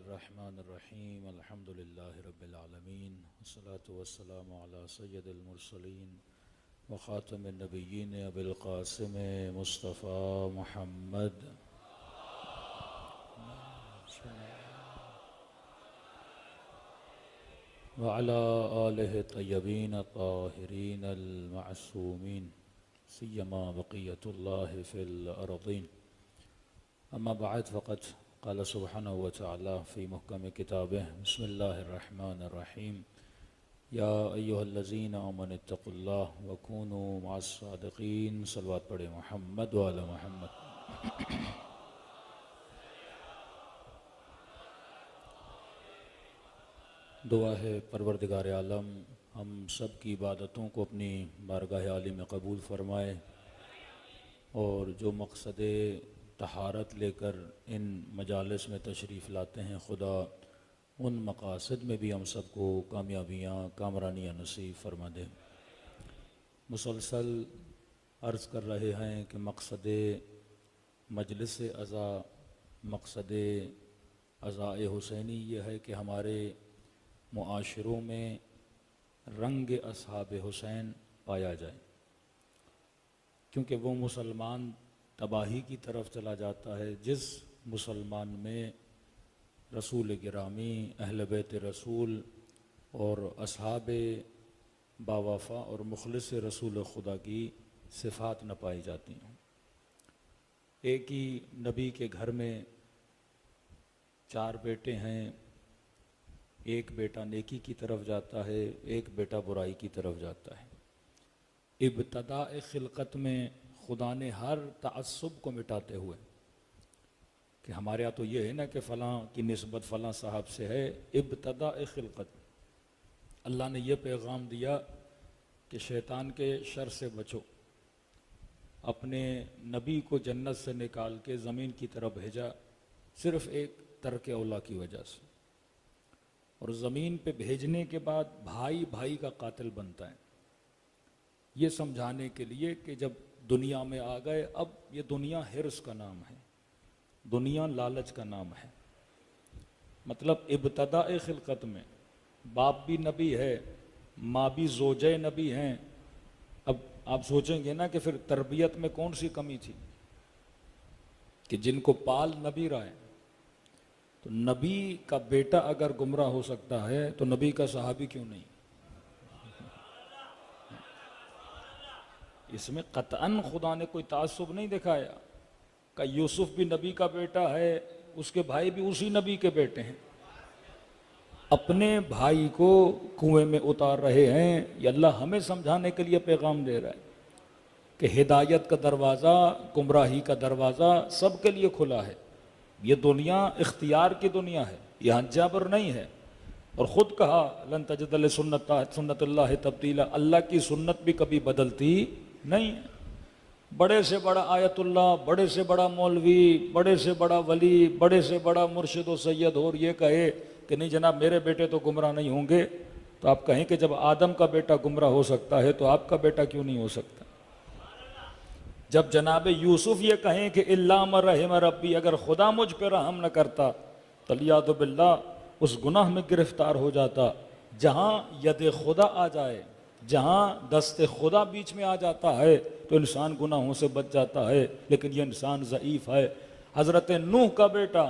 الرحمن الرحیم الحمد للہ رب العالمین والصلاة والسلام علی سید المرسلین وخاتم النبیین ابی القاسم مصطفیٰ محمد وعلی آلہ الطیبین الطاہرین المعصومین سیما بقیۃ اللہ فی الارضین اما بعد فقد قال سبحانہ وتعالی فی محکم کتابہ بسم اللہ الرحمن الرحیم یا ایہا الذین آمنوا اتقوا اللہ وکونوا مع الصادقین صلوات پڑھیں محمد وعلی محمد۔ دعا ہے پروردگار عالم ہم سب کی عبادتوں کو اپنی بارگاہ عالی میں قبول فرمائے، اور جو مقصد طہارت لے کر ان مجالس میں تشریف لاتے ہیں خدا ان مقاصد میں بھی ہم سب کو کامیابیاں کامرانیاں نصیب فرما دے۔ مسلسل عرض کر رہے ہیں کہ مقصد مجلس عزا، مقصد عزاء حسینی یہ ہے کہ ہمارے معاشروں میں رنگ اصحاب حسین پایا جائے، کیونکہ وہ مسلمان تباہی کی طرف چلا جاتا ہے جس مسلمان میں رسول گرامی، اہل بیت رسول اور اصحاب باوفا اور مخلص رسول خدا کی صفات نہ پائی جاتی ہوں۔ ایک ہی نبی کے گھر میں 4 بیٹے ہیں، ایک بیٹا نیکی کی طرف جاتا ہے، ایک بیٹا برائی کی طرف جاتا ہے۔ ابتداء خلقت میں خدا نے ہر تعصب کو مٹاتے ہوئے کہ ہمارے ہاں تو یہ ہے نا کہ فلاں کی نسبت فلاں صاحب سے ہے، ابتداء خلقت اللہ نے یہ پیغام دیا کہ شیطان کے شر سے بچو، اپنے نبی کو جنت سے نکال کے زمین کی طرف بھیجا صرف ایک ترک اولا کی وجہ سے، اور زمین پہ بھیجنے کے بعد بھائی بھائی کا قاتل بنتا ہے، یہ سمجھانے کے لیے کہ جب دنیا میں آ گئے اب یہ دنیا حرص کا نام ہے، دنیا لالچ کا نام ہے۔ مطلب ابتداء خلقت میں باپ بھی نبی ہے، ماں بھی زوجہ نبی ہیں۔ اب آپ سوچیں گے نا کہ پھر تربیت میں کون سی کمی تھی کہ جن کو پال نبی رہے، تو نبی کا بیٹا اگر گمراہ ہو سکتا ہے تو نبی کا صحابی کیوں نہیں؟ اس میں قطعاً خدا نے کوئی تعصب نہیں دکھایا کہ یوسف بھی نبی کا بیٹا ہے، اس کے بھائی بھی اسی نبی کے بیٹے ہیں، اپنے بھائی کو کنویں میں اتار رہے ہیں۔ یہ اللہ ہمیں سمجھانے کے لیے پیغام دے رہا ہے کہ ہدایت کا دروازہ، گمراہی کا دروازہ سب کے لیے کھلا ہے۔ یہ دنیا اختیار کی دنیا ہے، یہاں جبر نہیں ہے، اور خود کہا لن تجد لسنت اللہ تبدیلا، اللہ کی سنت بھی کبھی بدلتی نہیں ہے۔ بڑے سے بڑا آیت اللہ، بڑے سے بڑا مولوی، بڑے سے بڑا ولی، بڑے سے بڑا مرشد و سید اور یہ کہے کہ نہیں جناب میرے بیٹے تو گمراہ نہیں ہوں گے، تو آپ کہیں کہ جب آدم کا بیٹا گمراہ ہو سکتا ہے تو آپ کا بیٹا کیوں نہیں ہو سکتا؟ جب جناب یوسف یہ کہیں کہ الا من رحم ربی، اگر خدا مجھ پہ رحم نہ کرتا فلیعوذ باللہ، اس گناہ میں گرفتار ہو جاتا۔ جہاں ید خدا آ جائے، جہاں دست خدا بیچ میں آ جاتا ہے تو انسان گناہوں سے بچ جاتا ہے، لیکن یہ انسان ضعیف ہے۔ حضرت نوح کا بیٹا،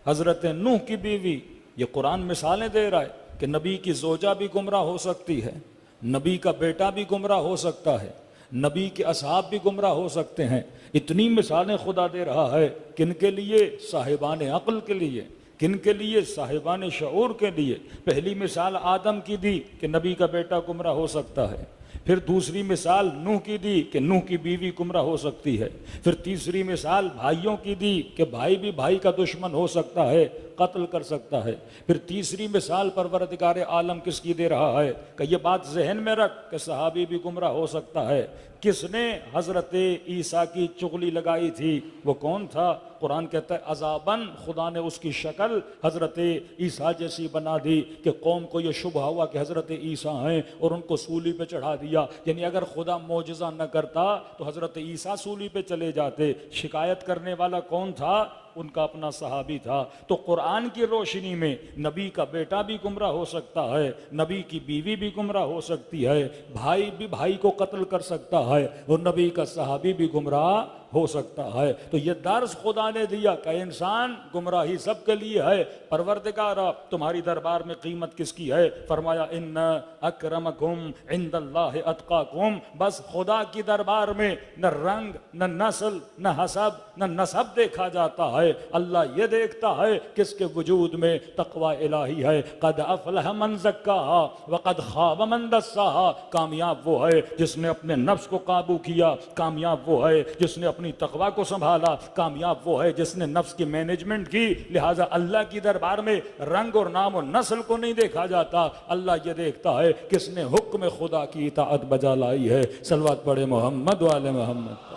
حضرت نوح کی بیوی، یہ قرآن مثالیں دے رہا ہے کہ نبی کی زوجہ بھی گمراہ ہو سکتی ہے، نبی کا بیٹا بھی گمراہ ہو سکتا ہے، نبی کے اصحاب بھی گمراہ ہو سکتے ہیں۔ اتنی مثالیں خدا دے رہا ہے، کن کے لیے؟ صاحبان عقل کے لیے۔ کن کے لیے؟ صاحبان شعور کے لیے۔ پہلی مثال آدم کی دی کہ نبی کا بیٹا گمراہ ہو سکتا ہے، پھر دوسری مثال نوح کی دی کہ نوح کی بیوی گمراہ ہو سکتی ہے، پھر تیسری مثال بھائیوں کی دی کہ بھائی بھی بھائی کا دشمن ہو سکتا ہے، قتل کر سکتا ہے، پھر تیسری مثال پروردگار عالم کس کی دے رہا ہے کہ یہ بات ذہن میں رکھ کہ صحابی بھی گمراہ ہو سکتا ہے۔ کس نے حضرت عیسیٰ کی چغلی لگائی تھی؟ وہ کون تھا؟ قرآن کہتا ہے عذاباً، خدا نے اس کی شکل حضرت عیسیٰ جیسی بنا دی کہ قوم کو یہ شبہ ہوا کہ حضرت عیسیٰ ہیں اور ان کو سولی پہ چڑھا دیا۔ یعنی اگر خدا معجزہ نہ کرتا تو حضرت عیسیٰ سولی پہ چلے جاتے۔ شکایت کرنے والا کون تھا؟ ان کا اپنا صحابی تھا. تو قرآن کی روشنی میں نبی کا بیٹا بھی گمراہ ہو سکتا ہے, نبی کی بیوی بھی گمراہ ہو سکتی ہے, بھائی بھی بھائی کو قتل کر سکتا ہے, اور نبی کا صحابی بھی گمراہ ہو سکتا ہے. تو یہ درس خدا نے دیا کہ انسان گمراہی سب کے لیے ہے. پروردگارا تمہاری دربار میں قیمت کس کی ہے؟ فرمایا ان اکرمکم عند اللہ اتقاکم. بس خدا کی دربار میں نہ رنگ نہ نسل نہ حسب نہ نسب دیکھا جاتا ہے, اللہ یہ دیکھتا ہے کس کے وجود میں تقوی الہی ہے. قد افلح من زکاہا وقد خاب من دساہا. کامیاب وہ ہے جس نے اپنے نفس کو قابو کیا, کامیاب وہ ہے جس نے اپنی تقوی کو سنبھالا, کامیاب وہ ہے جس نے نفس کی مینجمنٹ کی. لہٰذا اللہ کی دربار میں رنگ اور نام و نسل کو نہیں دیکھا جاتا, اللہ یہ دیکھتا ہے کس نے حکم خدا کی اطاعت بجا لائی ہے. صلوات پڑھے محمد والے محمد.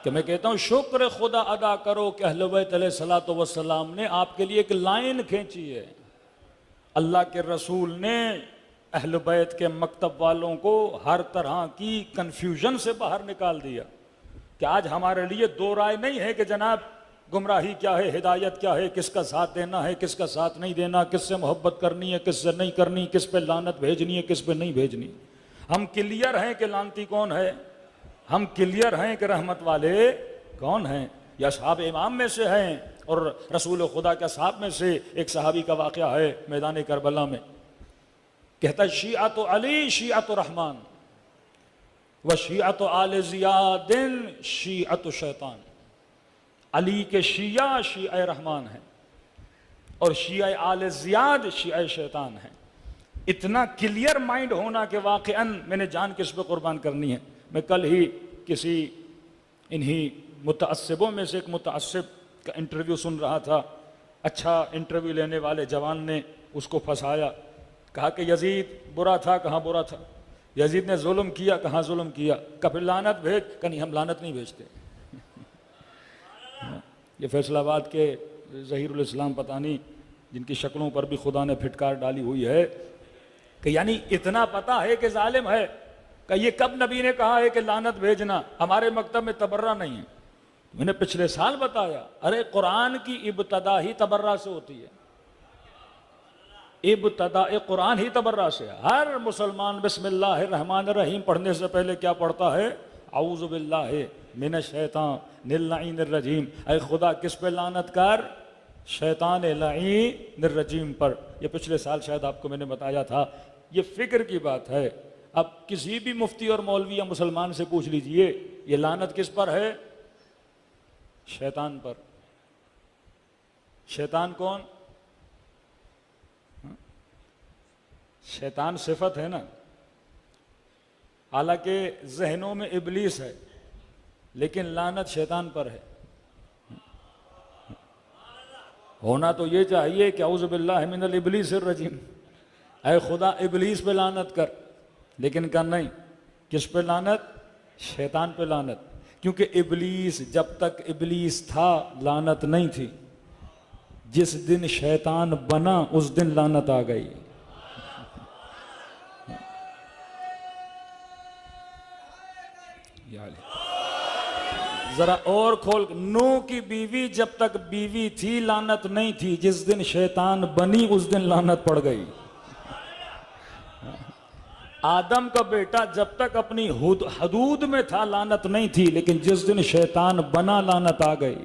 کہ میں کہتا ہوں شکر خدا ادا کرو کہ اہل بیت علیہ الصلوۃ والسلام نے آپ کے لیے ایک لائن کھینچی ہے. اللہ کے رسول نے اہل بیت کے مکتب والوں کو ہر طرح کی کنفیوژن سے باہر نکال دیا کہ آج ہمارے لیے دو رائے نہیں ہے کہ جناب گمراہی کیا ہے, ہدایت کیا ہے, کس کا ساتھ دینا ہے, کس کا ساتھ نہیں دینا, کس سے محبت کرنی ہے, کس سے نہیں کرنی, کس پہ لعنت بھیجنی ہے, کس پہ نہیں بھیجنی. ہم کلیئر ہیں کہ لعنتی کون ہے, ہم کلیئر ہیں کہ رحمت والے کون ہیں. یا اصحاب امام میں سے ہیں, اور رسول خدا کے اصحاب میں سے ایک صحابی کا واقعہ ہے میدان کربلا میں. کہتا ہے شیعت علی شیعت رحمان و شیعت آل زیاد شیعت شیطان. علی کے شیعہ شیعہ رحمان ہیں اور شیعہ آل زیاد شیعہ شیطان ہیں. اتنا کلیئر مائنڈ ہونا کہ واقعاً میں نے جان کس پہ قربان کرنی ہے. میں کل ہی کسی انہی متعصبوں میں سے ایک متعصب کا انٹرویو سن رہا تھا. اچھا انٹرویو لینے والے جوان نے اس کو پھنسایا, کہا کہ یزید برا تھا, کہاں برا تھا, یزید نے ظلم کیا, کہاں ظلم کیا, کبھی لعنت بھیج, کہ نہیں ہم لعنت نہیں بھیجتے. یہ فیصل آباد کے ظہیر الاسلام پتہ نہیں جن کی شکلوں پر بھی خدا نے پھٹکار ڈالی ہوئی ہے کہ یعنی اتنا پتہ ہے کہ ظالم ہے کہ یہ کب نبی نے کہا ہے کہ لعنت بھیجنا, ہمارے مکتب میں تبرہ نہیں ہے. میں نے پچھلے سال بتایا, ارے قرآن کی ابتدا ہی تبرہ سے ہوتی ہے, ابتدا قرآن ہی تبرہ سے. ہر مسلمان بسم اللہ الرحمن الرحیم پڑھنے سے پہلے کیا پڑھتا ہے؟ اعوذ باللہ من الشیطان اللعین الرجیم. اے خدا کس پہ لعنت کر؟ شیطان لعین الرجیم پر. یہ پچھلے سال شاید آپ کو میں نے بتایا تھا. یہ فکر کی بات ہے. اب کسی بھی مفتی اور مولوی یا مسلمان سے پوچھ لیجئے یہ لعنت کس پر ہے؟ شیطان پر. شیطان کون؟ شیطان صفت ہے نا, حالانکہ ذہنوں میں ابلیس ہے, لیکن لعنت شیطان پر ہے. ہونا تو یہ چاہیے کہ اعوذ باللہ من الابلیس الرجیم, اے خدا ابلیس پہ لعنت کر, لیکن کہا نہیں. کس پہ لعنت؟ شیطان پہ لعنت. کیونکہ ابلیس جب تک ابلیس تھا لعنت نہیں تھی, جس دن شیطان بنا اس دن لعنت آ گئی. ذرا اور کھول. نو کی بیوی جب تک بیوی تھی لعنت نہیں تھی, جس دن شیطان بنی اس دن لعنت پڑ گئی. آدم کا بیٹا جب تک اپنی حدود میں تھا لعنت نہیں تھی, لیکن جس دن شیطان بنا لعنت آ گئی.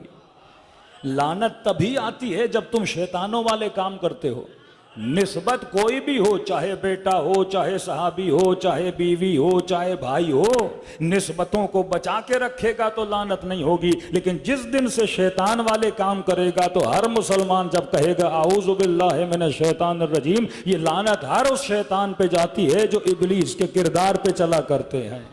لعنت تبھی آتی ہے جب تم شیطانوں والے کام کرتے ہو. نسبت کوئی بھی ہو, چاہے بیٹا ہو, چاہے صحابی ہو, چاہے بیوی ہو, چاہے بھائی ہو, نسبتوں کو بچا کے رکھے گا تو لعنت نہیں ہوگی. لیکن جس دن سے شیطان والے کام کرے گا تو ہر مسلمان جب کہے گا اعوذ باللہ من الشیطان الرجیم, یہ لعنت ہر اس شیطان پہ جاتی ہے جو ابلیس کے کردار پہ چلا کرتے ہیں.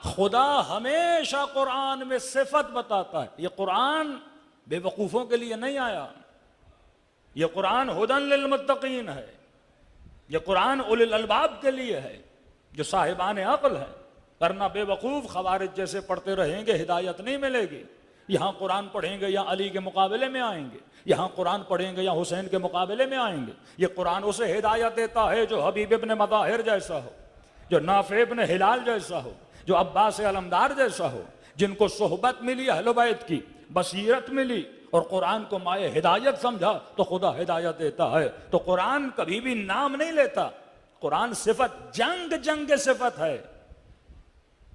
خدا ہمیشہ قرآن میں صفت بتاتا ہے. یہ قرآن بے وقوفوں کے لیے نہیں آیا, یہ قرآن ہدن للمتقین ہے, یہ قرآن اولی الالباب کے لیے ہے جو صاحبان عقل ہے. ورنہ بے وقوف خوارج جیسے پڑھتے رہیں گے ہدایت نہیں ملے گی. یہاں قرآن پڑھیں گے یا علی کے مقابلے میں آئیں گے، یہاں قرآن پڑھیں گے یا حسین کے مقابلے میں آئیں گے۔ یہ قرآن اسے ہدایت دیتا ہے جو حبیب ابن مظاہر جیسا ہو، جو نافع ابن ہلال جیسا ہو، جو عباس علمدار جیسا ہو، جن کو صحبت ملی اہل بیت کی، بصیرت ملی اور قرآن کو مائے ہدایت سمجھا تو خدا ہدایت دیتا ہے۔ تو قرآن کبھی بھی نام نہیں لیتا، قرآن صفت جنگ صفت ہے۔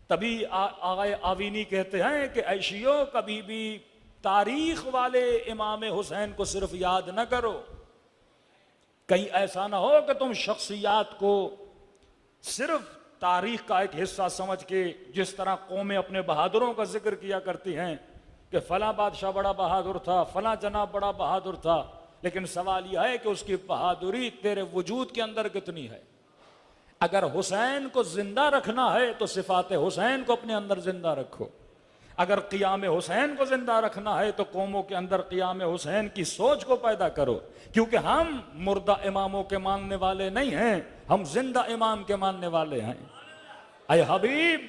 تبھی آغا آوینی کہتے ہیں کہ عیشیو کبھی بھی تاریخ والے امام حسین کو صرف یاد نہ کرو، کہیں ایسا نہ ہو کہ تم شخصیات کو صرف تاریخ کا ایک حصہ سمجھ کے، جس طرح قومیں اپنے بہادروں کا ذکر کیا کرتی ہیں کہ فلاں بادشاہ بڑا بہادر تھا، فلاں جناب بڑا بہادر تھا، لیکن سوال یہ ہے کہ اس کی بہادری تیرے وجود کے اندر کتنی ہے؟ اگر حسین کو زندہ رکھنا ہے تو صفات حسین کو اپنے اندر زندہ رکھو، اگر قیام حسین کو زندہ رکھنا ہے تو قوموں کے اندر قیام حسین کی سوچ کو پیدا کرو، کیونکہ ہم مردہ اماموں کے ماننے والے نہیں ہیں، ہم زندہ امام کے ماننے والے ہیں۔ اے حبیب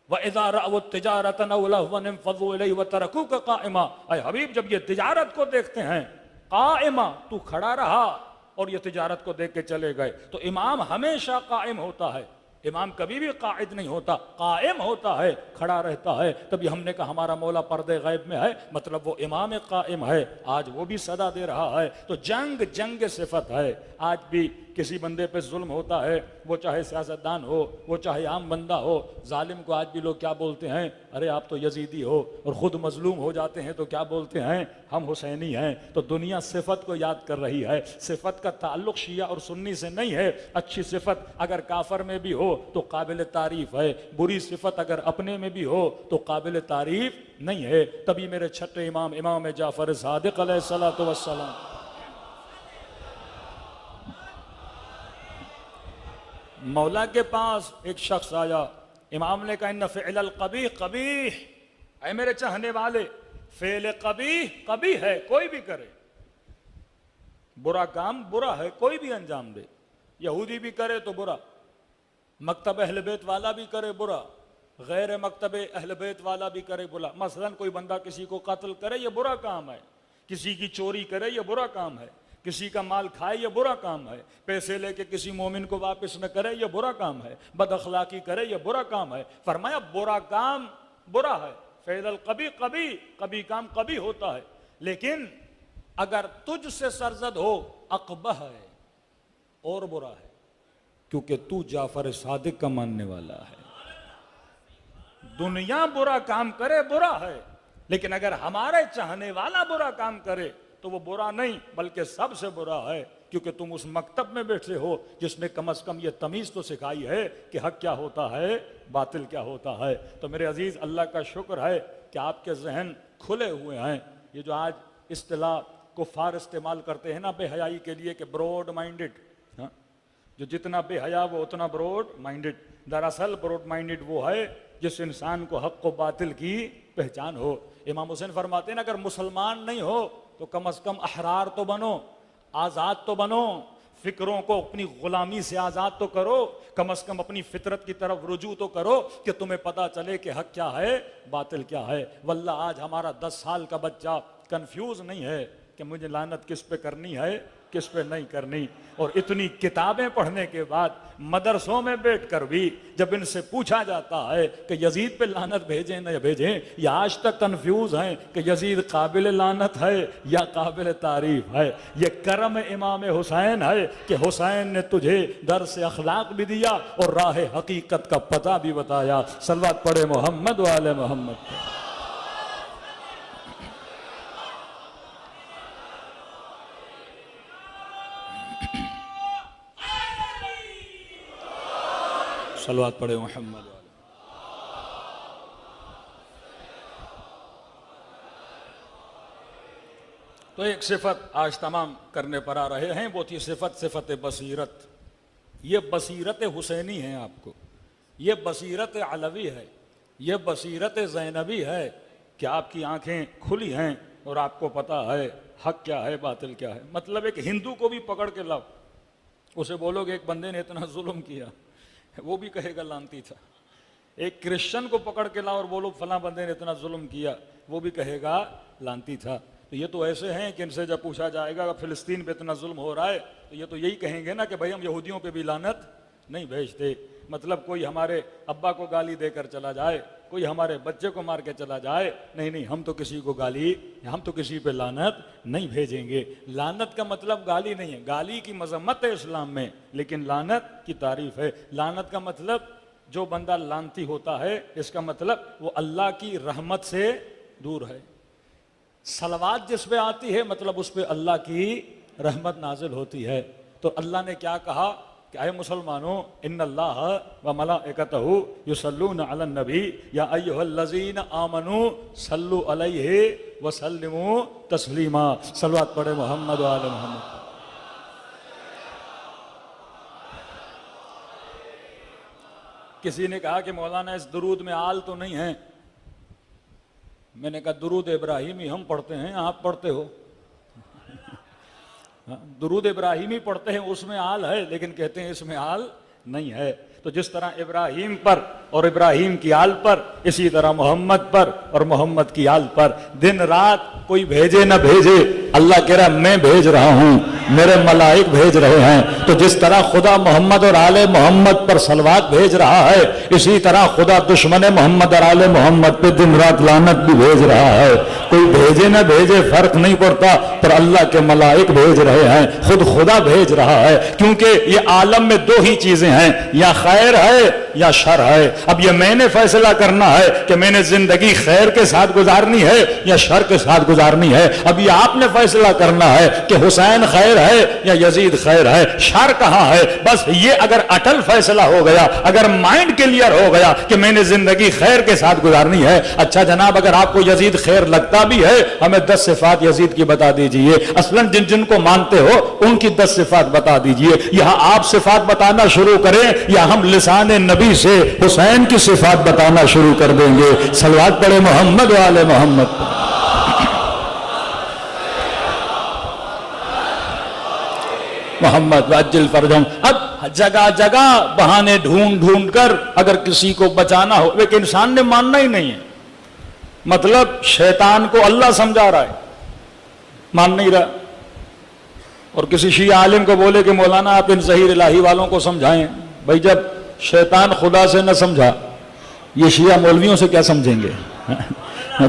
وَإِذَا رَأَوُا التِّجَارَةَ أَوْ لَهْوًا انفَضُّوا إِلَيْهِ وَتَرَكُوكَ قَائِمًا۔ اے حبیب جب یہ تجارت کو دیکھتے ہیں قائمہ، تو کھڑا رہا اور یہ تجارت کو دیکھ کے چلے گئے۔ تو امام ہمیشہ قائم ہوتا ہے، امام کبھی بھی قائد نہیں ہوتا، قائم ہوتا ہے، کھڑا رہتا ہے۔ تبھی ہم نے کہا ہمارا مولا پردے غیب میں ہے، مطلب وہ امام قائم ہے، آج وہ بھی صدا دے رہا ہے۔ تو جنگ صفت ہے۔ آج بھی کسی بندے پہ ظلم ہوتا ہے، وہ چاہے سیاستدان ہو، وہ چاہے عام بندہ ہو، ظالم کو آج بھی لوگ کیا بولتے ہیں؟ ارے آپ تو یزیدی ہو، اور خود مظلوم ہو جاتے ہیں تو کیا بولتے ہیں؟ ہم حسینی ہیں۔ تو دنیا صفت کو یاد کر رہی ہے، صفت کا تعلق شیعہ اور سنی سے نہیں ہے۔ اچھی صفت اگر کافر میں بھی ہو تو قابل تعریف ہے، بری صفت اگر اپنے میں بھی ہو تو قابل تعریف نہیں ہے۔ تبھی میرے چھٹے امام امام جعفر صادق علیہ الصلوۃ والسلام مولا کے پاس ایک شخص آیا، امام نے کہا ان فعل القبیح قبیح، اے میرے چاہنے والے فعل قبیح قبیح ہے، کوئی بھی کرے، برا کام برا ہے، کوئی بھی انجام دے، یہودی بھی کرے تو برا، مکتب اہل بیت والا بھی کرے برا، غیر مکتب اہل بیت والا بھی کرے برا۔ مثلا کوئی بندہ کسی کو قتل کرے یہ برا کام ہے، کسی کی چوری کرے یہ برا کام ہے، کسی کا مال کھائے یہ برا کام ہے، پیسے لے کے کسی مومن کو واپس نہ کرے یہ برا کام ہے، بد اخلاقی کرے یہ برا کام ہے۔ فرمایا برا کام برا ہے، فعل القبیح قبیح، قبیح کام قبیح ہوتا ہے، لیکن اگر تجھ سے سرزد ہو اقبح ہے اور برا ہے، کیونکہ تو جعفر صادق کا ماننے والا ہے۔ دنیا برا کام کرے برا ہے، لیکن اگر ہمارے چاہنے والا برا کام کرے تو وہ برا نہیں بلکہ سب سے برا ہے، کیونکہ تم اس مکتب میں بیٹھے ہو جس نے کم از کم یہ تمیز تو سکھائی ہے کہ حق کیا ہوتا ہے، باطل کیا ہوتا ہے۔ تو میرے عزیز اللہ کا شکر ہے کہ آپ کے ذہن کھلے ہوئے ہیں۔ یہ جو آج اصطلاح کفار استعمال کرتے ہیں نا بے حیائی کے لیے کہ براڈ مائنڈڈ، جو جتنا بے حیا وہ اتنا براڈ مائنڈڈ، دراصل براڈ مائنڈڈ وہ ہے جس انسان کو حق و باطل کی پہچان ہو۔ امام حسین فرماتے ہیں اگر مسلمان نہیں ہو تو کم از کم احرار تو بنو، آزاد تو بنو، فکروں کو اپنی غلامی سے آزاد تو کرو، کم از کم اپنی فطرت کی طرف رجوع تو کرو کہ تمہیں پتا چلے کہ حق کیا ہے باطل کیا ہے۔ واللہ آج ہمارا 10 سال کا بچہ کنفیوز نہیں ہے کہ مجھے لعنت کس پہ کرنی ہے کس پہ نہیں کرنی، اور اتنی کتابیں پڑھنے کے بعد مدرسوں میں بیٹھ کر بھی جب ان سے پوچھا جاتا ہے کہ یزید پہ لعنت بھیجیں نہ بھیجیں، یہ آج تک کنفیوز ہیں کہ یزید قابل لعنت ہے یا قابل تعریف ہے۔ یہ کرم امام حسین ہے کہ حسین نے تجھے درس اخلاق بھی دیا اور راہ حقیقت کا پتہ بھی بتایا۔ صلوات پڑھے محمد و آل محمد۔ صلوات پڑھے محمد۔ تو ایک صفت آج تمام کرنے پر آ رہے ہیں، وہ تھی صفت بصیرت۔ یہ بصیرت حسینی ہے، آپ کو یہ بصیرت علوی ہے، یہ بصیرت زینبی ہے کہ آپ کی آنکھیں کھلی ہیں اور آپ کو پتا ہے حق کیا ہے باطل کیا ہے۔ مطلب ایک ہندو کو بھی پکڑ کے لاؤ، اسے بولو کہ ایک بندے نے اتنا ظلم کیا، وہ بھی کہے گا لانتی تھا۔ ایک کرسچن کو پکڑ کے لاؤ اور بولو فلاں بندے نے اتنا ظلم کیا، وہ بھی کہے گا لانتی تھا۔ تو یہ تو ایسے ہیں کہ ان سے جب پوچھا جائے گا کہ فلسطین پہ اتنا ظلم ہو رہا ہے تو یہ تو یہی کہیں گے نا کہ بھائی ہم یہودیوں پہ بھی لعنت نہیں بھیجتے۔ مطلب کوئی ہمارے ابا کو گالی دے کر چلا جائے، کوئی ہمارے بچے کو مار کے چلا جائے، نہیں ہم تو کسی کو گالی، ہم تو کسی پہ لعنت نہیں بھیجیں گے۔ لعنت کا مطلب گالی نہیں ہے، گالی کی مذمت ہے اسلام میں، لیکن لعنت کی تعریف ہے۔ لعنت کا مطلب جو بندہ لعنتی ہوتا ہے اس کا مطلب وہ اللہ کی رحمت سے دور ہے۔ صلوات جس پہ آتی ہے مطلب اس پہ اللہ کی رحمت نازل ہوتی ہے۔ تو اللہ نے کیا کہا کہ اے مسلمانوں، ان اللہ و ملائکتہ یصلون علی النبی یا ایھا الذین آمنوا صلوا علیہ وسلموا تسلیما۔ صلوات پڑھے محمد و آل محمد۔ کسی نے کہا کہ مولانا اس درود میں آل تو نہیں ہے؟ میں نے کہا درود ابراہیمی ہم پڑھتے ہیں، آپ پڑھتے ہو؟ درود ابراہیمی پڑھتے ہیں، اس میں آل ہے، لیکن کہتے ہیں اس میں آل نہیں ہے۔ تو جس طرح ابراہیم پر اور ابراہیم کی آل پر، اسی طرح محمد پر اور محمد کی آل پر دن رات کوئی بھیجے نہ بھیجے، اللہ کہہ رہا میں بھیج رہا ہوں، میرے ملائک بھیج رہے ہیں۔ تو جس طرح خدا محمد اور آل محمد پر صلوات بھیج رہا ہے، اسی طرح خدا دشمن محمد اور آل محمد پہ دن رات لعنت بھی بھیج رہا ہے۔ کوئی بھیجے نہ بھیجے فرق نہیں پڑتا، پر اللہ کے ملائک بھیج رہے ہیں، خود خدا بھیج رہا ہے، کیونکہ یہ عالم میں دو ہی چیزیں ہیں، یا خیر ہے یا شر ہے۔ اب یہ میں نے فیصلہ کرنا ہے کہ میں نے زندگی خیر کے ساتھ گزارنی ہے یا شر کے ساتھ گزارنی ہے۔ اب یہ آپ نے فیصلہ کرنا ہے کہ حسین خیر ہے یا یزید خیر ہے، شر کہاں ہے۔ بس یہ اگر اٹل فیصلہ ہو گیا، اگر مائنڈ کلیئر ہو گیا کہ میں نے زندگی خیر کے ساتھ گزارنی ہے، اچھا جناب اگر آپ کو یزید خیر لگتا بھی ہے، ہمیں 10 صفات یزید کی بتا دیجئے، اصلاً جن جن کو مانتے ہو ان کی 10 صفات بتا دیجئے۔ یہاں آپ صفات بتانا شروع کریں یا ہم لسان نبی سے حسین کی صفات بتانا شروع کر دیں گے؟ صلوات پڑھے محمد و آل محمد۔ محمد وعجل فرجہم۔ اب جگہ جگہ بہانے ڈھونڈ ڈھونڈ کر اگر کسی کو بچانا ہو، لیکن انسان نے ماننا ہی نہیں ہے۔ مطلب شیطان کو اللہ سمجھا رہا ہے، مان نہیں رہا۔ اور کسی شیعہ عالم کو بولے کہ مولانا آپ ان ظہیر الہی والوں کو سمجھائیں، بھائی جب شیطان خدا سے نہ سمجھا، یہ شیعہ مولویوں سے کیا سمجھیں گے؟